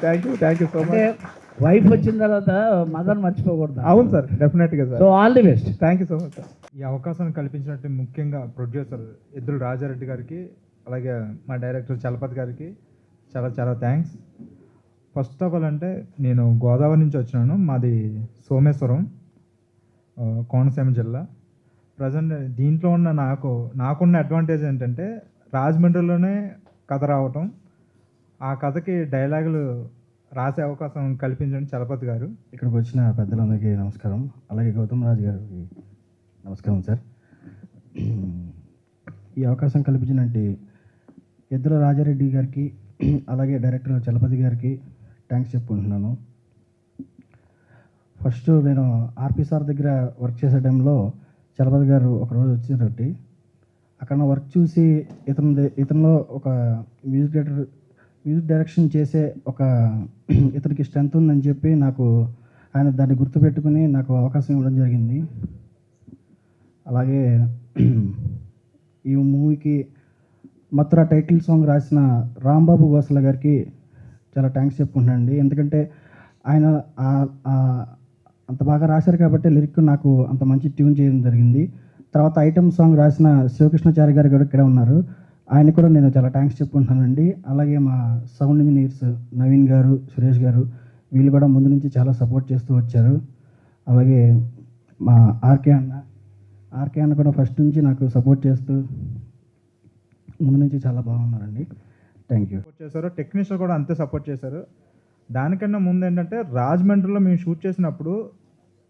so అంటే మచ్. వైఫ్ వచ్చిన తర్వాత మదర్ మర్చిపోకూడదు. అవును సార్, డెఫినెట్గా sir. So all the best. Thank you so much sir. ఈ అవకాశాన్ని కల్పించినట్టు ముఖ్యంగా ప్రొడ్యూసర్ ఎద్దుల రాజారెడ్డి గారికి, అలాగే మా డైరెక్టర్ చలపతి గారికి చాలా చాలా థ్యాంక్స్. ఫస్ట్ ఆఫ్ ఆల్ అంటే నేను గోదావరి నుంచి వచ్చినాను, మాది సోమేశ్వరం, కోనసీమ జిల్లా. ప్రజెంట్ దీంట్లో ఉన్న నాకున్న అడ్వాంటేజ్ ఏంటంటే రాజమండ్రిలోనే కథ రావటం, ఆ కథకి డైలాగులు రాసే అవకాశం కల్పించండి చలపతి గారు. ఇక్కడికి వచ్చిన పెద్దలందరికీ నమస్కారం, అలాగే గౌతమ్ రాజు గారికి నమస్కారం సార్. ఈ అవకాశం కల్పించినట్టు ఎద్దుల రాజారెడ్డి గారికి అలాగే డైరెక్టర్ చలపతి గారికి థ్యాంక్స్ చెప్పుకుంటున్నాను. ఫస్ట్ నేను ఆర్పి సార్ దగ్గర వర్క్ చేసే టైంలో చలపతి గారు ఒకరోజు వచ్చేటట్టు అక్కడ వర్క్ చూసి ఇతనిలో ఒక మ్యూజిక్ డైరెక్షన్ చేసే ఒక ఇతనికి స్ట్రెంత్ ఉందని చెప్పి నాకు ఆయన దాన్ని గుర్తుపెట్టుకుని నాకు అవకాశం ఇవ్వడం జరిగింది. అలాగే ఈ మూవీకి మథుర టైటిల్ సాంగ్ రాసిన రాంబాబు గోసల గారికి చాలా థ్యాంక్స్ చెప్పుకుంటున్నానండి. ఎందుకంటే ఆయన అంత బాగా రాశారు కాబట్టి లిరిక్ నాకు అంత మంచి ట్యూన్ చేయడం జరిగింది. తర్వాత ఐటమ్ సాంగ్ రాసిన శివకృష్ణాచారి గారు కూడా ఇక్కడ ఉన్నారు, ఆయన కూడా నేను చాలా థ్యాంక్స్ చెప్పుకుంటున్నానండి. అలాగే మా సౌండ్ ఇంజనీర్స్ నవీన్ గారు, సురేష్ గారు, వీళ్ళు కూడా ముందు నుంచి చాలా సపోర్ట్ చేస్తూ వచ్చారు. అలాగే మా ఆర్కే అన్న కూడా ఫస్ట్ నుంచి నాకు సపోర్ట్ చేస్తూ ముందు నుంచి చాలా బాగున్నారండి. Thank you. సపోర్ట్ చేశారు, టెక్నీషియన్ కూడా అంతే సపోర్ట్ చేశారు. దానికన్నా ముందు ఏంటంటే రాజమండ్రిలో మేము షూట్ చేసినప్పుడు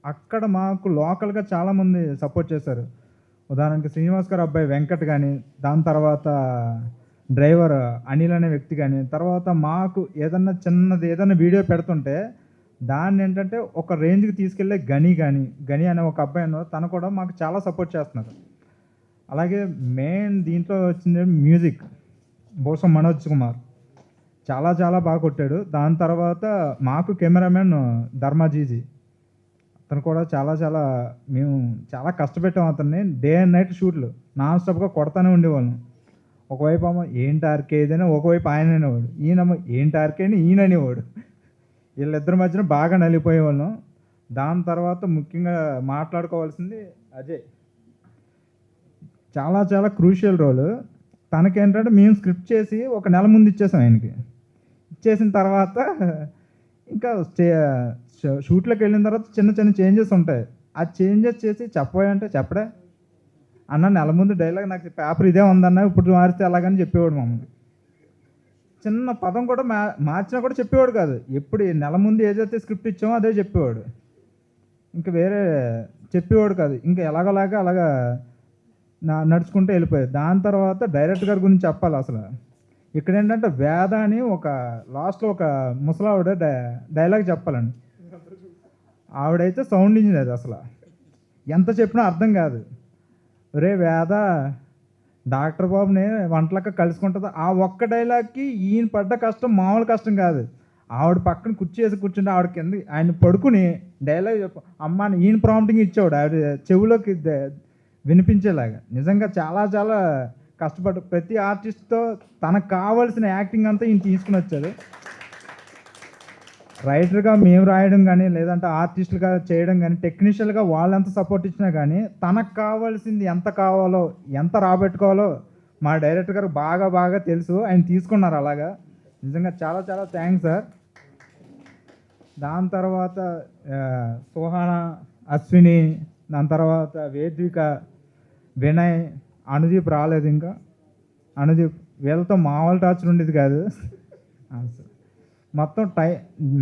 అక్కడ మాకు లోకల్గా చాలామంది సపోర్ట్ చేశారు. ఉదాహరణకి శ్రీనివాస్ గారు అబ్బాయి వెంకట్ కానీ, దాని తర్వాత డ్రైవర్ అనిల్ అనే వ్యక్తి కానీ, తర్వాత మాకు ఏదన్నా వీడియో పెడుతుంటే దాన్ని ఏంటంటే ఒక రేంజ్కి తీసుకెళ్ళే గని అనే ఒక అబ్బాయి అన్నారు, తను కూడా మాకు చాలా సపోర్ట్ చేస్తున్నారు. అలాగే మెయిన్ దీంట్లో వచ్చింది మ్యూజిక్ బోసం మనోజ్ కుమార్ చాలా చాలా బాగా కొట్టాడు. దాని తర్వాత మాకు కెమెరామెన్ ధర్మాజీజీ, అతను కూడా మేము చాలా కష్టపెట్టాం అతన్ని. డే అండ్ నైట్ షూట్లు నాన్ స్టాప్గా కొడతానే ఉండేవాళ్ళం. ఒకవైపు ఏమో ఏంటి ఆర్కే ఏదైనా, ఒకవైపు ఆయన అనేవాడు, ఈయనమో ఏంటి ఆర్కే అని ఈయన అనేవాడు. వీళ్ళిద్దరి మధ్యన బాగా నలిగిపోయేవాళ్ళం. దాని తర్వాత ముఖ్యంగా మాట్లాడుకోవాల్సింది అజయ్, చాలా క్రూషియల్ రోల్. తనకేంటంటే మేము స్క్రిప్ట్ చేసి ఒక నెల ముందు ఇచ్చేసాం ఆయనకి. ఇచ్చేసిన తర్వాత ఇంకా షూట్లోకి వెళ్ళిన తర్వాత చిన్న చేంజెస్ ఉంటాయి. ఆ చేంజెస్ చేసి చెప్పబోయంటే చెప్పడే అన్న, నెల ముందు డైలాగ్ నాకు పేపర్ ఇదే ఉందన్న, ఇప్పుడు మారిస్తే అలాగని చెప్పేవాడు మమ్మల్ని. చిన్న పదం కూడా మార్చినా కూడా చెప్పేవాడు కాదు. ఎప్పుడు నెల ముందు ఏదైతే స్క్రిప్ట్ ఇచ్చామో అదే చెప్పేవాడు, ఇంకా వేరే చెప్పేవాడు కాదు. ఇంకా అలాగా నడుచుకుంటూ వెళ్ళిపోయాడు. దాని తర్వాత డైరెక్టర్ గారి గురించి చెప్పాలి. అసలు ఇక్కడ ఏంటంటే వేద అని ఒక లాస్ట్లో ఒక ముసలావిడ డైలాగ్ చెప్పాలండి. ఆవిడైతే సౌండ్ ఇంజనీర్, అసలు ఎంత చెప్పినా అర్థం కాదు. రే వేద, డాక్టర్ బాబుని వంటలక్క కలుసుకుంటుంది. ఆ ఒక్క డైలాగ్కి ఈయన పడ్డ కష్టం మామూలు కష్టం కాదు. ఆవిడ పక్కన కూర్చుంటే ఆవిడ కింద ఆయన పడుకుని డైలాగ్ అమ్మ ఈయన ప్రాంప్టింగ్ ఇచ్చేవాడు ఆవిడ చెవులోకి వినిపించేలాగా. నిజంగా చాలా కష్టపడ్డ ప్రతి ఆర్టిస్ట్తో తనకు కావాల్సిన యాక్టింగ్ అంతా ఈయన తీసుకుని వచ్చాడు. రైటర్గా మేము రాయడం కానీ, లేదంటే ఆర్టిస్టులుగా చేయడం కానీ, టెక్నీషియన్గా వాళ్ళు ఎంత సపోర్ట్ ఇచ్చినా కానీ తనకు కావాల్సింది ఎంత కావాలో, ఎంత రాబెట్టుకోవాలో మా డైరెక్టర్ గారు బాగా తెలుసు. ఆయన తీసుకున్నారు అలాగా. నిజంగా చాలా థ్యాంక్స్ సార్. దాని తర్వాత సుహాన, అశ్విని, దాని తర్వాత వేద్విక, వినయ్, అనుదీప్ రాలేదు ఇంకా. అనుదీప్ వీళ్ళతో మామూలు టార్చర్ ఉండేది కాదు. మొత్తం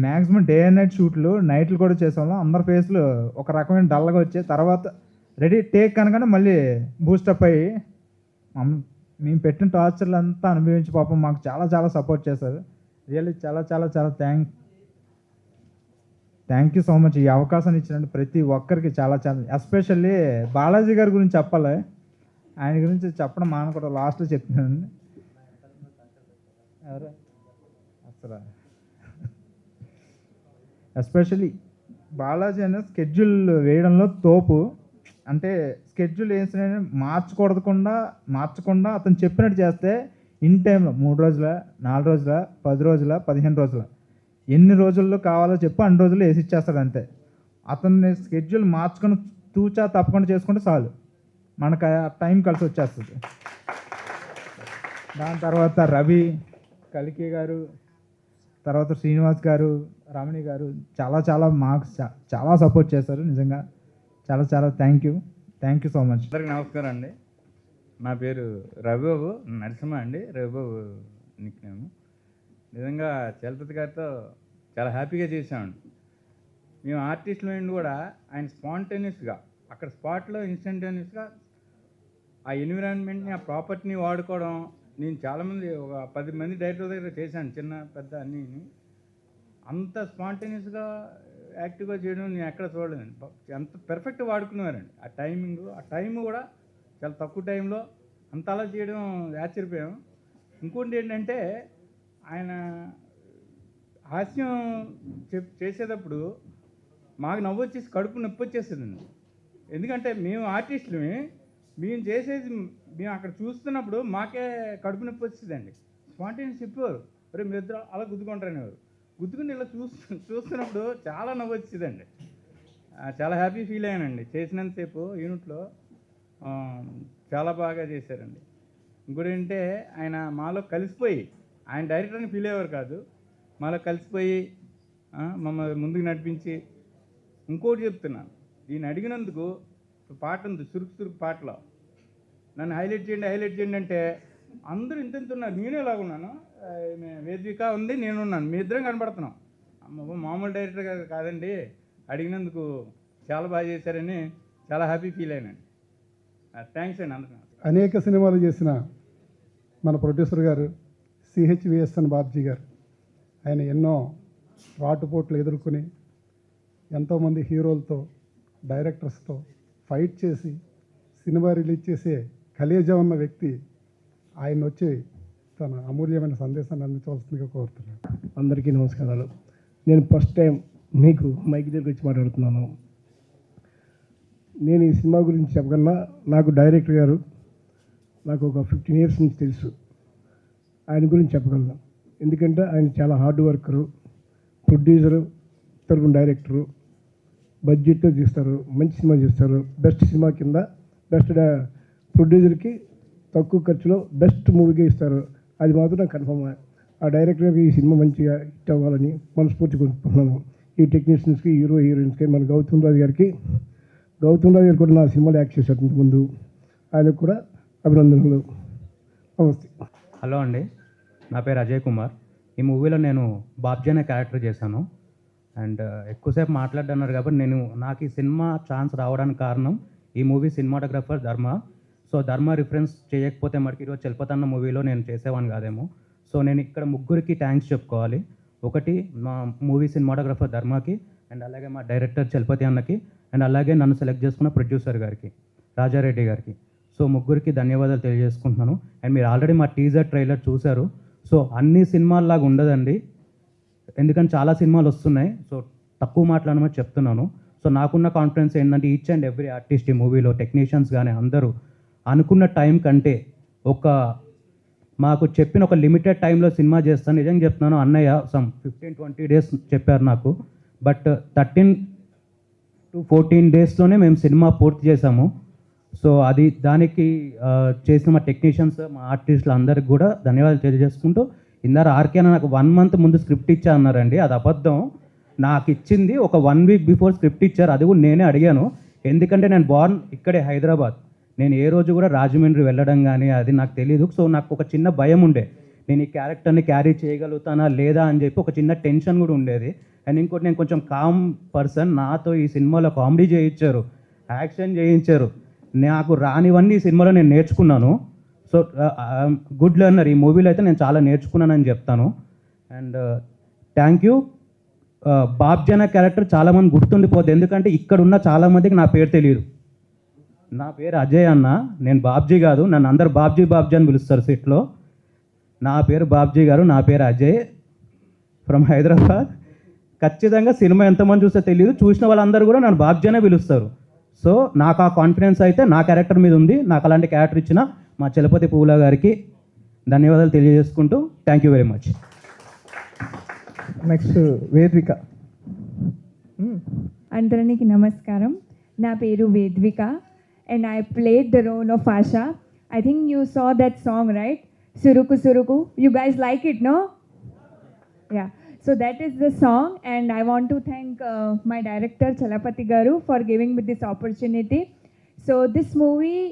మ్యాక్సిమం డే అండ్ నైట్ షూట్లు, నైట్లు కూడా చేసాము. అందరి ఫేస్లు ఒక రకమైన డల్గా వచ్చాయి. తర్వాత రెడీ టేక్ కనుక మళ్ళీ బూస్టప్ అయ్యి మేము పెట్టిన టార్చర్లు అంతా అనుభవించి పాపం మాకు చాలా చాలా సపోర్ట్ చేశారు. రియల్లీ చాలా చాలా చాలా థ్యాంక్ యూ సో మచ్. ఈ అవకాశాన్ని ఇచ్చినట్టు ప్రతి ఒక్కరికి చాలా చాలా, ఎస్పెషల్లీ బాలాజీ గారి గురించి చెప్పాలి. ఆయన గురించి చెప్పడం మానకూడదు, లాస్ట్లో చెప్తున్నాను. ఎవరు అసలు ఎస్పెషల్లీ బాలాజీ అనే స్కెడ్యూల్ వేయడంలో తోపు. అంటే స్కెడ్యూల్ వేసిన మార్చకుండా అతను చెప్పినట్టు చేస్తే ఇన్ టైంలో 3 రోజుల, 4 రోజుల, 10 రోజుల, 15 రోజుల, ఎన్ని రోజుల్లో కావాలో చెప్పి అన్ని రోజుల్లో వేసి ఇచ్చేస్తాడు అంతే. అతన్ని స్కెడ్యూల్ మార్చుకొని తూచా తప్పకుండా చేసుకుంటే చాలు, మనకు ఆ టైం కలిసి వచ్చేస్తుంది. దాని తర్వాత రవి, కలికి గారు, తర్వాత శ్రీనివాస్ గారు, రమణి గారు చాలా చాలా మాకు చాలా సపోర్ట్ చేశారు. నిజంగా చాలా చాలా థ్యాంక్ యూ సో మచ్. అందరికి నమస్కారం అండి. నా పేరు రవిబాబు నరసింహ అండి, రవిబాబు నిక్ నేమ్. నిజంగా చలపతి గారితో చాలా హ్యాపీగా చేసామండి. మేము ఆర్టిస్టులు నుండి కూడా ఆయన స్పాంటేనియస్గా అక్కడ స్పాట్లో ఇన్స్టంటేనియస్గా ఆ ఎన్విరాన్మెంట్ని, ఆ ప్రాపర్టీని వాడుకోవడం. నేను చాలామంది ఒక 10 మంది డైరెక్టర్ దగ్గర చేశాను, చిన్న పెద్ద అన్నీ. అంత స్పాంటేనియస్గా యాక్టివ్గా చేయడం నేను ఎక్కడ చూడలేదండి. ఎంత పెర్ఫెక్ట్ వాడుకునేవారండి. ఆ టైమింగ్, ఆ టైం కూడా చాలా తక్కువ టైంలో అంత అలా చేయడం ఆశ్చర్యపోయాం. ఇంకోటి ఏంటంటే ఆయన హాస్యం చేసేటప్పుడు మాకు నవ్వు వచ్చేసి కడుపు నొప్పి వచ్చేస్తుందండి. ఎందుకంటే మేము ఆర్టిస్టులమే, మేము చేసేది మేము అక్కడ చూస్తున్నప్పుడు మాకే కడుపు నొప్పి వచ్చేదండి. స్పాంటేనియస్ చెప్పేవారు, అరే మీ ఇద్దరు అలా గుద్దుకుంటారనేవారు. గుద్దుకుని ఇలా చూస్తున్నప్పుడు చాలా నవ్వు వచ్చేదండి. చాలా హ్యాపీ ఫీల్ అయ్యానండి చేసినంతసేపు. యూనిట్లో చాలా బాగా చేశారండి. ఇంకోటి ఏంటంటే ఆయన మాలో కలిసిపోయి, ఆయన డైరెక్టర్ని ఫీల్ అయ్యేవారు కాదు, మాలో కలిసిపోయి మమ్మల్ని ముందుకు నడిపించి. ఇంకోటి చెప్తున్నాను, దీన్ని అడిగినందుకు పాట ఉంది, సురుకు పాటలో నన్ను హైలైట్ చేయండి అంటే అందరూ ఇంత ఉన్నారు. నేనే ఇలాగున్నాను, వేదిక ఉంది, నేనున్నాను, మీ ఇద్దరం కనపడుతున్నాం. మామూలు డైరెక్టర్ కాదండి, అడిగినందుకు చాలా బాగా చేశారని చాలా హ్యాపీ ఫీల్ అయినాను. థ్యాంక్స్ అండి అందరికీ. అనేక సినిమాలు చేసిన మన ప్రొడ్యూసర్ గారు సిహెచ్విఎస్ఎన్ బాబ్జీ గారు, ఆయన ఎన్నో రాటుపోట్లు ఎదుర్కొని ఎంతోమంది హీరోలతో, డైరెక్టర్స్తో ఫైట్ చేసి సినిమా రిలీజ్ చేసే కలేజా ఉన్న వ్యక్తి ఆయన వచ్చి తన అమూల్యమైన సందేశాన్ని అందించవలసిందిగా కోరుతున్నాను. అందరికీ నమస్కారాలు. నేను ఫస్ట్ టైం మీకు మైక్ దగ్గర వచ్చి మాట్లాడుతున్నాను. నేను ఈ సినిమా గురించి చెప్పకన్నా నాకు డైరెక్టర్ గారు నాకు ఒక 15 years నుంచి తెలుసు. ఆయన గురించి చెప్పగలను, ఎందుకంటే ఆయన చాలా హార్డ్ వర్కరు, ప్రొడ్యూసరు, తరపున డైరెక్టరు, బడ్జెట్తో తీస్తారు, మంచి సినిమా చేస్తారు. బెస్ట్ సినిమా కింద బెస్ట్ ప్రొడ్యూసర్కి తక్కువ ఖర్చులో బెస్ట్ మూవీగా ఇస్తారు. అది మాత్రం నాకు కన్ఫర్మ్. ఆ డైరెక్టర్కి ఈ సినిమా మంచిగా హిట్ అవ్వాలని మనస్ఫూర్తి కోరుకుంటున్నాను. ఈ టెక్నీషియన్స్కి, హీరోయిన్స్కి, మన గౌతమ్ రాజు గారు కూడా నా సినిమాలో యాక్ట్ చేశారు ముందు, ఆయనకు కూడా అభినందనలు. నమస్తే. హలో అండి, నా పేరు అజయ్ కుమార్. ఈ మూవీలో నేను బాబ్జీ అనే క్యారెక్టర్ చేశాను. అండ్ ఎక్కువసేపు మాట్లాడుతున్నారు కాబట్టి నాకు ఈ సినిమా ఛాన్స్ రావడానికి కారణం ఈ మూవీ సినిమాటోగ్రఫర్ ధర్మ. సో ధర్మ రిఫరెన్స్ చేయకపోతే మనకి ఈరోజు చలపతన్న మూవీలో నేను చేసేవాడిని కాదేమో. సో నేను ఇక్కడ ముగ్గురికి థ్యాంక్స్ చెప్పుకోవాలి. ఒకటి మా మూవీ సినిమాటోగ్రఫర్ ధర్మకి, అండ్ అలాగే మా డైరెక్టర్ చలపతి అన్నకి, అండ్ అలాగే నన్ను సెలెక్ట్ చేసుకున్న ప్రొడ్యూసర్ గారికి, రాజారెడ్డి గారికి. సో ముగ్గురికి ధన్యవాదాలు తెలియజేసుకుంటున్నాను. అండ్ మీరు ఆల్రెడీ మా టీజర్ ట్రైలర్ చూశారు. సో అన్ని సినిమాల్లాగా ఉండదండి, ఎందుకంటే చాలా సినిమాలు వస్తున్నాయి. సో తక్కువ మాట్లాడమని చెప్తున్నాను. సో నాకున్న కాన్ఫిడెన్స్ ఏంటంటే ఈచ్ అండ్ ఎవ్రీ ఆర్టిస్ట్ ఈ మూవీలో, టెక్నీషియన్స్ కానీ అందరూ అనుకున్న టైం కంటే మాకు చెప్పిన ఒక లిమిటెడ్ టైంలో సినిమా చేస్తాను. నిజంగా చెప్తున్నాను, అన్నయ్య 15-20 days చెప్పారు నాకు, బట్ 13 to 14 daysలోనే మేము సినిమా పూర్తి చేసాము. సో దానికి చేసిన మా టెక్నీషియన్స్, మా ఆర్టిస్టులు అందరికి కూడా ధన్యవాదాలు తెలియజేసుకుంటూ, ఇందాక ఆర్కే నాకు 1 month ముందు స్క్రిప్ట్ ఇచ్చా అన్నారండి, అది అబద్ధం. నాకు ఇచ్చింది ఒక 1 వీక్ బిఫోర్ స్క్రిప్ట్ ఇచ్చారు, అది కూడా నేనే అడిగాను. ఎందుకంటే నేను బార్న్ ఇక్కడే హైదరాబాద్, నేను ఏ రోజు కూడా రాజమండ్రి వెళ్ళడం కానీ అది నాకు తెలియదు. సో నాకు ఒక చిన్న భయం ఉండే, నేను ఈ క్యారెక్టర్ని క్యారీ చేయగలుగుతానా లేదా అని చెప్పి ఒక చిన్న టెన్షన్ కూడా ఉండేది. అండ్ ఇంకోటి, నేను కొంచెం కామ్ పర్సన్, నాతో ఈ సినిమాలో కామెడీ చేయించారు, యాక్షన్ చేయించారు, నాకు రానివన్నీ ఈ సినిమాలో నేను నేర్చుకున్నాను. సో గుడ్ లెర్నర్, ఈ మూవీలో అయితే నేను చాలా నేర్చుకున్నానని చెప్తాను. And thank you. బాబ్జీ అనే క్యారెక్టర్ చాలామంది గుర్తుండిపోద్ది, ఎందుకంటే ఇక్కడ ఉన్న చాలామందికి నా పేరు తెలియదు. నా పేరు అజయ్ అన్న, నేను బాబ్జీ కాదు, నన్ను అందరు బాబ్జీ బాబ్జీ అని పిలుస్తారు సెట్లో. నా పేరు బాబ్జీ గారు, నా పేరు అజయ్, ఫ్రమ్ హైదరాబాద్. ఖచ్చితంగా సినిమా ఎంతమంది చూస్తే తెలియదు, చూసిన వాళ్ళందరూ కూడా నన్ను బాబ్జీ అనే పిలుస్తారు. సో నాకు ఆ కాన్ఫిడెన్స్ అయితే నా క్యారెక్టర్ మీద ఉంది. నాకు అలాంటి క్యారెక్టర్ ఇచ్చిన మా చలపతి పువ్వుల గారికి ధన్యవాదాలు తెలియజేసుకుంటూ thank you very much. Next వేదిక. అందరికి నమస్కారం. నా పేరు వేద్విక and I played the role of Asha. I think you saw that song, right? Suruku Suruku. You guys like it, no? Yeah. So that is the song, and I want to thank my director Chalapati Garu for giving me this opportunity. So this movie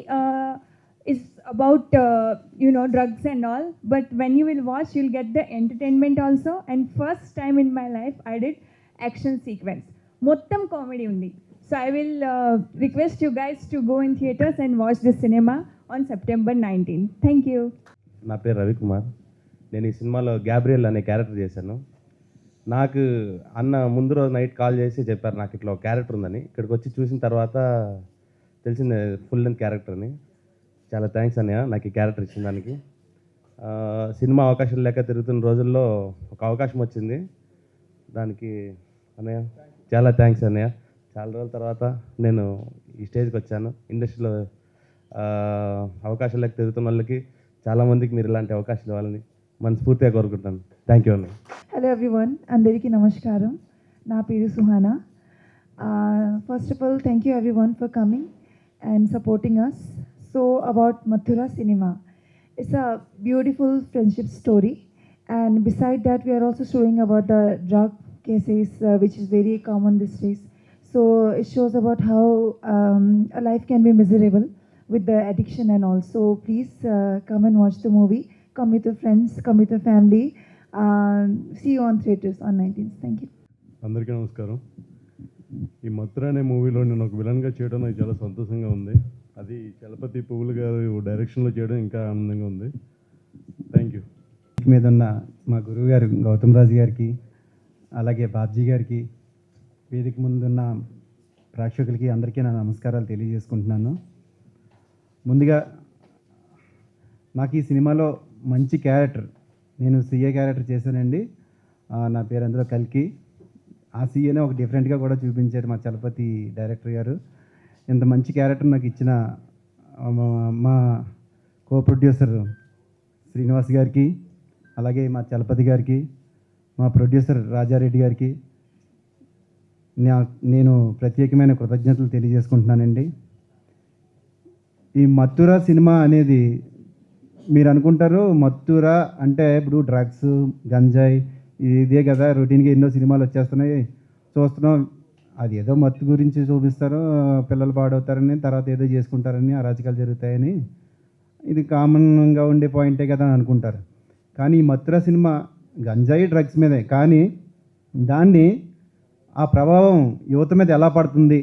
is about drugs and all, but when you will watch, you'll get the entertainment also. And first time in my life, I did action sequence. Mottam comedy undi. So I will request you guys to go in theaters and watch this cinema on September 19th. Thank you. నా పేరు రవికుమార్. నేను ఈ సినిమాలో Gabriel అనే character చేశాను. నాకు అన్న ముందు రోజు నైట్ కాల్ చేసి చెప్పారు నాకు ఇట్లా ఒక క్యారెక్టర్ ఉందని. ఇక్కడికి వచ్చి చూసిన తర్వాత తెలిసింది ఫుల్ లెంత్ క్యారెక్టర్ అని. చాలా థ్యాంక్స్ అన్నయ్య నాకు ఈ క్యారెక్టర్ ఇచ్చిన దానికి. సినిమా అవకాశం లేక తిరుగుతున్న రోజుల్లో ఒక అవకాశం వచ్చింది, దానికి అన్నయ్య చాలా థ్యాంక్స్ అన్నయ్య. చాలా రోజుల తర్వాత నేను ఈ స్టేజ్కి వచ్చాను. ఇండస్ట్రీలో అవకాశం లేక తిరుగుతున్న వాళ్ళకి చాలామందికి మీరు ఇలాంటి అవకాశాలు ఇవ్వాలని మనస్ఫూర్తిగా కోరుకుంటాను. థ్యాంక్ యూ అన్నయ్య. Hello everyone. అందరికీ నమస్కారం. నా పేరు Suhana. First of all, thank you everyone for coming and supporting us. So about Mathura Cinema, it's a beautiful friendship story, and beside that we are also showing about the drug cases which is very common these days. So it shows about how a life can be miserable with the addiction and all. So please come and watch the movie. Come with your friends, come with your family. See you on theaters on 19th. Thank you. అందరికీ నమస్కారం. ఈ మథుర అనే మూవీలో నేను ఒక విలన్గా చేయడం నాకు చాలా సంతోషంగా ఉంది. అది చలపతి పువ్వులు గారు డైరెక్షన్లో చేయడం ఇంకా ఆనందంగా ఉంది. Thank you. మీద ఉన్న మా గురువు గారు గౌతమ్ రాజు గారికి, అలాగే బాబ్జీ గారికి, వేదిక ముందున్న ప్రేక్షకులకి అందరికీ నా నమస్కారాలు తెలియజేసుకుంటున్నాను. ముందుగా నాకు ఈ సినిమాలో మంచి క్యారెక్టర్, నేను సీఏ క్యారెక్టర్ చేశానండి. నా పేరు అందులో కల్కి. ఆ సీఏనే ఒక డిఫరెంట్గా కూడా చూపించారు మా చలపతి డైరెక్టర్ గారు. ఇంత మంచి క్యారెక్టర్ నాకు ఇచ్చిన మా కో ప్రొడ్యూసర్ శ్రీనివాస్ గారికి, అలాగే మా చలపతి గారికి, మా ప్రొడ్యూసర్ రాజారెడ్డి గారికి నేను ప్రత్యేకమైన కృతజ్ఞతలు తెలియజేసుకుంటున్నానండి. ఈ మథుర సినిమా అనేది మీరు అనుకుంటారు, మథుర అంటే ఇప్పుడు డ్రగ్స్, గంజాయి ఇదే కదా, రొటీన్గా ఎన్నో సినిమాలు వచ్చేస్తున్నాయి చూస్తున్నాం. అది ఏదో మత్తు గురించి చూపిస్తారు, పిల్లలు పాడవుతారని, తర్వాత ఏదో చేసుకుంటారని, అరాచకాలు జరుగుతాయని, ఇది కామన్గా ఉండే పాయింటే కదా అని అనుకుంటారు. కానీ ఈ మథుర సినిమా గంజాయి డ్రగ్స్ మీదే, కానీ దాన్ని ఆ ప్రభావం యువత మీద ఎలా పడుతుంది,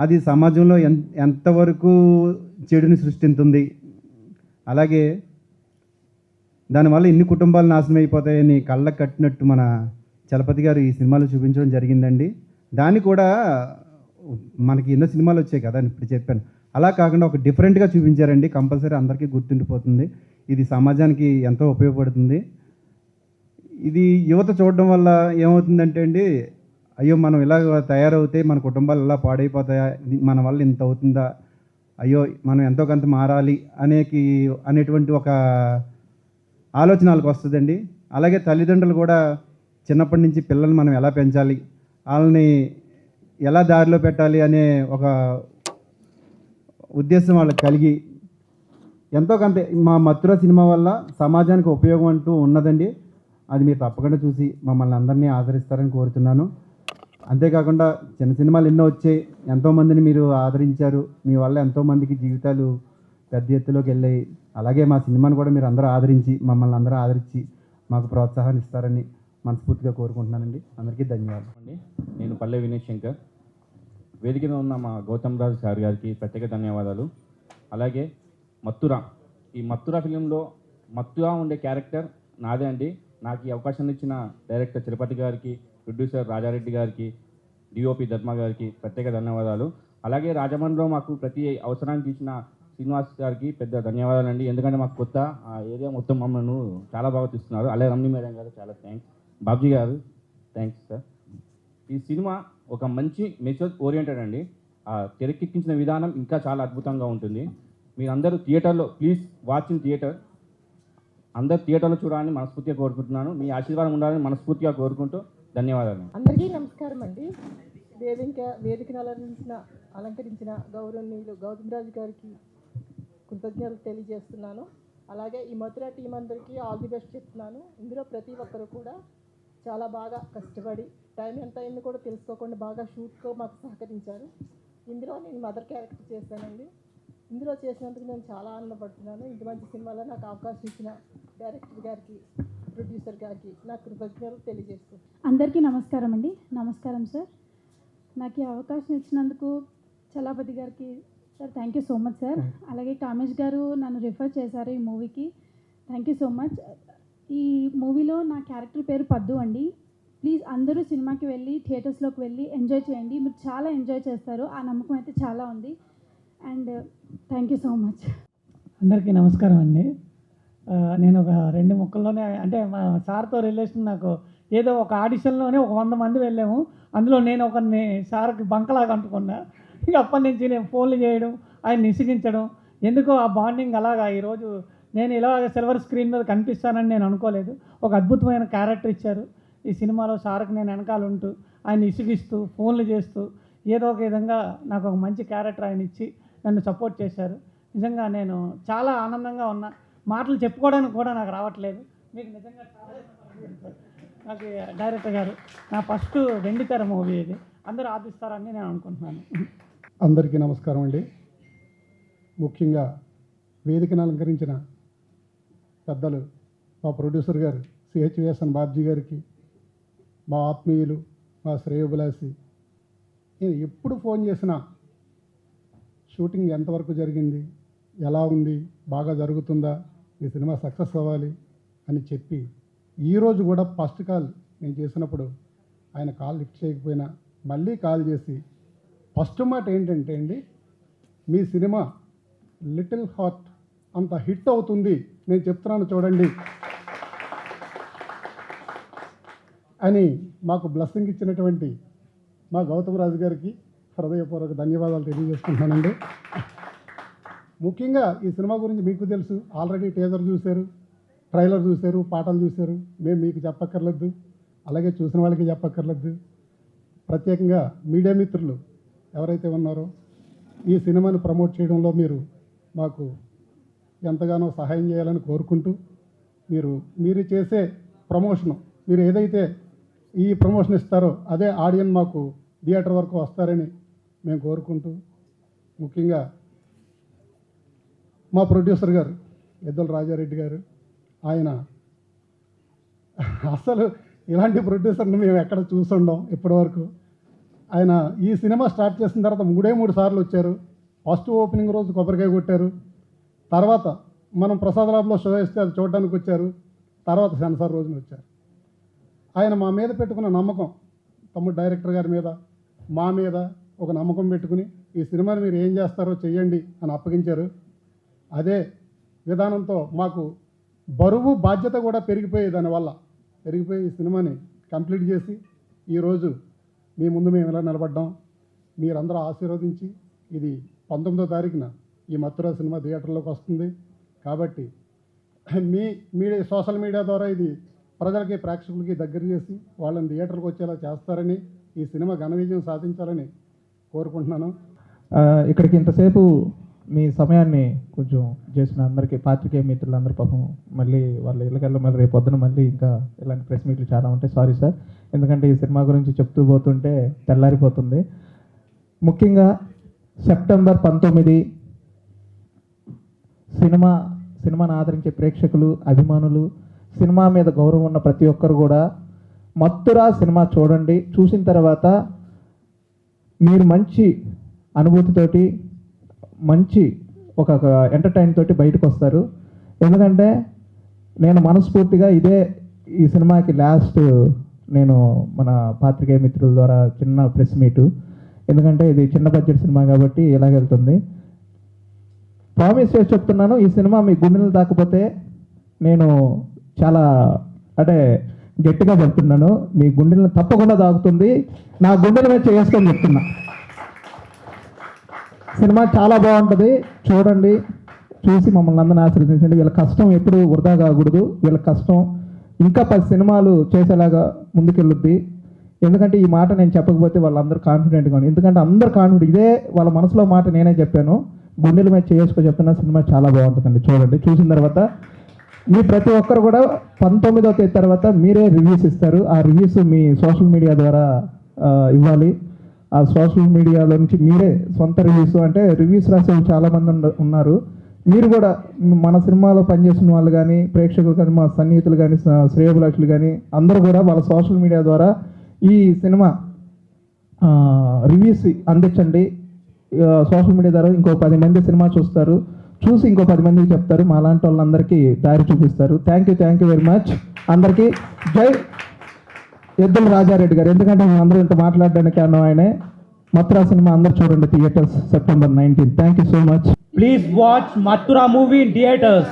అది సమాజంలో ఎంతవరకు చెడుని సృష్టిస్తుంది, అలాగే దానివల్ల ఇన్ని కుటుంబాలు నాశనం అయిపోతాయని కళ్ళకు కట్టినట్టు మన చలపతి గారు ఈ సినిమాలో చూపించడం జరిగిందండి. దాన్ని కూడా మనకి ఎన్నో సినిమాలు వచ్చాయి కదా ఇప్పుడు చెప్పాను, అలా కాకుండా ఒక డిఫరెంట్గా చూపించారండి. కంపల్సరీ అందరికీ గుర్తుండిపోతుంది. ఇది సమాజానికి ఎంతో ఉపయోగపడుతుంది. ఇది యువత చూడడం వల్ల ఏమవుతుందంటే అండి, అయ్యో మనం ఇలా తయారవుతే మన కుటుంబాలు ఇలా పాడైపోతాయా, మన వల్ల ఇంత అవుతుందా, అయ్యో మనం ఎంతో కొంత మారాలి అనేటువంటి ఒక ఆలోచన వాళ్ళకి వస్తుందండి. అలాగే తల్లిదండ్రులు కూడా చిన్నప్పటి నుంచి పిల్లల్ని మనం ఎలా పెంచాలి, వాళ్ళని ఎలా దారిలో పెట్టాలి అనే ఒక ఉద్దేశం వాళ్ళకి కలిగి ఎంతో కొంత మా మథుర సినిమా వల్ల సమాజానికి ఉపయోగం అంటూ ఉన్నదండి. అది మీరు తప్పకుండా చూసి మమ్మల్ని అందరినీ ఆదరిస్తారని కోరుతున్నాను. అంతేకాకుండా చిన్న సినిమాలు ఎన్నో వచ్చాయి, ఎంతోమందిని మీరు ఆదరించారు, మీ వల్ల ఎంతోమందికి జీవితాలు పెద్ద ఎత్తులోకి వెళ్ళాయి. అలాగే మా సినిమాను కూడా మీరు అందరూ ఆదరించి మమ్మల్ని అందరూ ఆదరించి మాకు ప్రోత్సాహాన్ని ఇస్తారని మనస్ఫూర్తిగా కోరుకుంటున్నానండి. అందరికీ ధన్యవాదాలు అండి. నేను పల్లె వినయ్ శంకర్. వేదిక మీద ఉన్న మా గౌతమ్ రాజు సార్ గారికి ప్రత్యేక ధన్యవాదాలు. అలాగే మత్తురా, ఈ మత్తురా ఫిలింలో మత్తుగా ఉండే క్యారెక్టర్ నాదే అండి. నాకు ఈ అవకాశం ఇచ్చిన డైరెక్టర్ తిరుపతి గారికి, ప్రొడ్యూసర్ రాజారెడ్డి గారికి, డిఓపి ధర్మ గారికి ప్రత్యేక ధన్యవాదాలు. అలాగే రాజమండ్రిలో మాకు ప్రతి అవసరానికి ఇచ్చిన శ్రీనివాస్ గారికి పెద్ద ధన్యవాదాలు అండి. ఎందుకంటే మాకు కొత్త ఆ ఏరియా మొత్తం మమ్మల్ని చాలా బాగా తీస్తున్నారు. అలాగే రమ్ని మేడం గారు చాలా థ్యాంక్స్. బాబ్జీ గారు థ్యాంక్స్ సార్. ఈ సినిమా ఒక మంచి మెసేజ్ ఓరియంటెడ్ అండి. తెరకెక్కించిన విధానం ఇంకా చాలా అద్భుతంగా ఉంటుంది. మీరందరూ థియేటర్లో ప్లీజ్ వాచ్ ఇన్ థియేటర్, అందరు థియేటర్లో చూడాలని మనస్ఫూర్తిగా కోరుకుంటున్నాను. మీ ఆశీర్వాదం ఉండాలని మనస్ఫూర్తిగా కోరుకుంటూ ధన్యవాదాలు. అందరికీ నమస్కారం అండి. వేదికను అలంకరించిన గౌరవనీయులు గౌతమ్ రాజు గారికి కృతజ్ఞతలు తెలియజేస్తున్నాను. అలాగే ఈ మధుర టీం అందరికీ ఆల్ ది బెస్ట్ చెప్తున్నాను. ఇందులో ప్రతి ఒక్కరు కూడా చాలా బాగా కష్టపడి టైం ఎంత అయింది కూడా తెలుసుకోకుండా బాగా షూట్కో మాకు సహకరించారు. ఇందులో నేను మదర్ క్యారెక్టర్ చేశానండి. ఇందులో చేసినందుకు నేను చాలా ఆనందపడుతున్నాను. ఇంత మంచి సినిమాలో నాకు అవకాశం ఇచ్చిన డైరెక్టర్ గారికి, ప్రొడ్యూసర్ గారికి నా కృతజ్ఞతలు తెలియజేస్తున్నాను. అందరికీ నమస్కారం అండి. నమస్కారం సార్. నాకు ఈ అవకాశం ఇచ్చినందుకు చలపతి గారికి sir thank you so much sir. అలాగే కామేష్ గారు నన్ను రిఫర్ చేశారు ఈ మూవీకి, థ్యాంక్ యూ సో మచ్. ఈ మూవీలో నా క్యారెక్టర్ పేరు పద్దు అండి. ప్లీజ్ అందరూ సినిమాకి వెళ్ళి థియేటర్స్లోకి వెళ్ళి ఎంజాయ్ చేయండి. మీరు చాలా ఎంజాయ్ చేస్తారు, ఆ నమ్మకం అయితే చాలా ఉంది. And thank you so much. అందరికీ నమస్కారం అండి. నేను ఒక 2 ముక్కల్లోనే, అంటే మా సార్తో రిలేషన్ నాకు ఏదో ఒక ఆడిషన్లోనే ఒక 100 మంది వెళ్ళాము. అందులో నేను ఒకరిని సార్కి బంకలాగా అంటుకున్నా. ఇక అప్పటి నుంచి నేను ఫోన్లు చేయడం, ఆయన ఇసిగించడం, ఎందుకో ఆ బాండింగ్ అలాగా. ఈరోజు నేను ఇలా సిల్వర్ స్క్రీన్ మీద కనిపిస్తానని నేను అనుకోలేదు. ఒక అద్భుతమైన క్యారెక్టర్ ఇచ్చారు ఈ సినిమాలో. సార్కి నేను వెనకాల ఉంటూ ఆయన ఇసిగిస్తూ ఫోన్లు చేస్తూ ఏదో ఒక విధంగా నాకు ఒక మంచి క్యారెక్టర్ ఆయన ఇచ్చి నన్ను సపోర్ట్ చేశారు. నిజంగా నేను చాలా ఆనందంగా ఉన్నా. మాటలు చెప్పుకోవడానికి కూడా నాకు రావట్లేదు. మీకు నిజంగా నాకు డైరెక్టర్ గారు నా ఫస్ట్ వెండితెర మూవీ ఇది, అందరూ ఆదిస్తారని నేను అనుకుంటున్నాను. అందరికీ నమస్కారం అండి. ముఖ్యంగా వేదికను అలంకరించిన పెద్దలు మా ప్రొడ్యూసర్ గారు సిహెచ్విఎస్ఎన్ బాబ్జీ గారికి, మా ఆత్మీయులు, మా శ్రేయోభిలాషి, నేను ఎప్పుడు ఫోన్ చేసినా షూటింగ్ ఎంతవరకు జరిగింది, ఎలా ఉంది, బాగా జరుగుతుందా, ఈ సినిమా సక్సెస్ అవ్వాలి అని చెప్పి, ఈరోజు కూడా ఫస్ట్ కాల్ నేను చేసినప్పుడు ఆయన కాల్ లిఫ్ట్ చేయకపోయినా మళ్ళీ కాల్ చేసి ఫస్ట్ మాట ఏంటంటే అండి, మీ సినిమా లిటిల్ హార్ట్ అంత హిట్ అవుతుంది, నేను చెప్తున్నాను చూడండి అని మాకు బ్లెస్సింగ్ ఇచ్చినటువంటి మా గౌతమ్ రాజు గారికి హృదయపూర్వక ధన్యవాదాలు తెలియజేసుకుంటున్నానండి. ముఖ్యంగా ఈ సినిమా గురించి మీకు తెలుసు, ఆల్రెడీ టీజర్ చూశారు, ట్రైలర్ చూశారు, పాటలు చూశారు. మేము మీకు చెప్పక్కర్లేదు, అలాగే చూసిన వాళ్ళకి చెప్పక్కర్లేదు. ప్రత్యేకంగా మీడియా మిత్రులు ఎవరైతే ఉన్నారో ఈ సినిమాని ప్రమోట్ చేయడంలో మీరు మాకు ఎంతగానో సహాయం చేయాలని కోరుకుంటూ, మీరు చేసే ప్రమోషను, మీరు ఏదైతే ఈ ప్రమోషన్ ఇస్తారో అదే ఆడియన్స్ మాకు థియేటర్ వరకు వస్తారని మేము కోరుకుంటూ, ముఖ్యంగా మా ప్రొడ్యూసర్ గారు ఎద్దల రాజారెడ్డి గారు, ఆయన అసలు ఇలాంటి ప్రొడ్యూసర్ని మేము ఎక్కడ చూసుండం ఇప్పటివరకు. ఆయన ఈ సినిమా స్టార్ట్ చేసిన తర్వాత 3 సార్లు వచ్చారు. ఫస్ట్ ఓపెనింగ్ రోజు కొబ్బరికాయ కొట్టారు, తర్వాత మనం ప్రసాద్ ల్యాబ్లో షో వేస్తే అది చూడడానికి వచ్చారు, తర్వాత సెన్సార్ రోజున వచ్చారు. ఆయన మా మీద పెట్టుకున్న నమ్మకం, తమ్ముడు డైరెక్టర్ గారి మీద, మా మీద ఒక నమ్మకం పెట్టుకుని ఈ సినిమాని మీరు ఏం చేస్తారో చెయ్యండి అని అప్పగించారు. అదే విధానంతో మాకు బరువు బాధ్యత కూడా పెరిగిపోయి ఈ సినిమాని కంప్లీట్ చేసి ఈరోజు మీ ముందు మేము ఇలా నిలబడ్డాం. మీరందరూ ఆశీర్వదించి ఇది 19వ తారీఖున ఈ మత్తురా సినిమా థియేటర్లోకి వస్తుంది. కాబట్టి మీ సోషల్ మీడియా ద్వారా ఇది ప్రజలకి, ప్రేక్షకులకి దగ్గర చేసి వాళ్ళని థియేటర్కి వచ్చేలా చేస్తారని, ఈ సినిమా ఘన విజయం సాధించాలని కోరుకుంటున్నాను. ఇక్కడికి ఇంతసేపు మీ సమయాన్ని కొంచెం చేసిన అందరికీ పాత్రికేయ మిత్రులందరూ పాపం మళ్ళీ వాళ్ళ ఇళ్ళకల్లా మళ్ళీ రేపు పొద్దున మళ్ళీ ఇంకా ఇలాంటి ప్రెస్ మీట్లు చాలా ఉంటాయి. సారీ సార్, ఎందుకంటే ఈ సినిమా గురించి చెప్తూ పోతుంటే తెల్లారిపోతుంది. ముఖ్యంగా సెప్టెంబర్ 19 సినిమాను ఆదరించే ప్రేక్షకులు, అభిమానులు, సినిమా మీద గౌరవం ఉన్న ప్రతి ఒక్కరు కూడా మత్తురా సినిమా చూడండి. చూసిన తర్వాత మీరు మంచి అనుభూతితోటి, మంచి ఒక ఎంటర్టైన్ తోటి బయటకు వస్తారు. ఎందుకంటే నేను మనస్ఫూర్తిగా ఈ సినిమాకి లాస్ట్ నేను మన పాత్రికేయ మిత్రుల ద్వారా చిన్న ప్రెస్ మీటు, ఎందుకంటే ఇది చిన్న బడ్జెట్ సినిమా కాబట్టి ఇలాగెళ్తుంది. ప్రామిస్ చేసి చెప్తున్నాను, ఈ సినిమా మీ గుండెలు తాకపోతే నేను చాలా అంటే గట్టిగా చెప్తున్నాను, మీ గుండెలను తప్పకుండా తాకుతుంది. నా గుండెల మీద చేసుకొని చెప్తున్నా. సినిమా చాలా బాగుంటుంది, చూడండి. చూసి మమ్మల్ని అందరిని ఆశీర్వదించండి. వీళ్ళ కష్టం ఎప్పుడు వృధా కాకూడదు. వీళ్ళ కష్టం ఇంకా 10 సినిమాలు చేసేలాగా ముందుకెళ్ళుద్ది. ఎందుకంటే ఈ మాట నేను చెప్పకపోతే వాళ్ళందరూ కాన్ఫిడెంట్గా ఉన్నారు. ఎందుకంటే అందరు కాన్ఫిడెంట్, ఇదే వాళ్ళ మనసులో మాట నేనే చెప్పాను. గుండెల మీద చేసుకొని చెప్తున్నా. సినిమా చాలా బాగుంటుందండి, చూడండి. చూసిన తర్వాత మీ ప్రతి ఒక్కరు కూడా 19వ తేదీ తర్వాత మీరే రివ్యూస్ ఇస్తారు. ఆ రివ్యూస్ మీ సోషల్ మీడియా ద్వారా ఇవ్వాలి. ఆ సోషల్ మీడియాలో నుంచి మీరే సొంత రివ్యూస్, అంటే రివ్యూస్ రాసే చాలామంది ఉన్నారు. మీరు కూడా మన సినిమాలో పనిచేసిన వాళ్ళు కానీ, ప్రేక్షకులు కానీ, మా సన్నిహితులు కానీ, శ్రేయోభిలాషులు కానీ అందరూ కూడా వాళ్ళ సోషల్ మీడియా ద్వారా ఈ సినిమా రివ్యూస్ అందించండి. సోషల్ మీడియా ద్వారా ఇంకో 10 మంది సినిమా చూస్తారు, చూసి ఇంకో 10 మందికి చెప్తారు. మా లాంటి వాళ్ళందరికీ దారి చూపిస్తారు. థ్యాంక్ యూ వెరీ మచ్ అందరికీ. జై ఎద్దుల రాజారెడ్డి గారు, ఎందుకంటే మేము అందరూ ఇంత మాట్లాడడానికి కారణం ఆయనే. మత్తురా సినిమా అందరూ చూడండి, theatres September 19. Thank you so much. Please watch Mathura movie in theaters.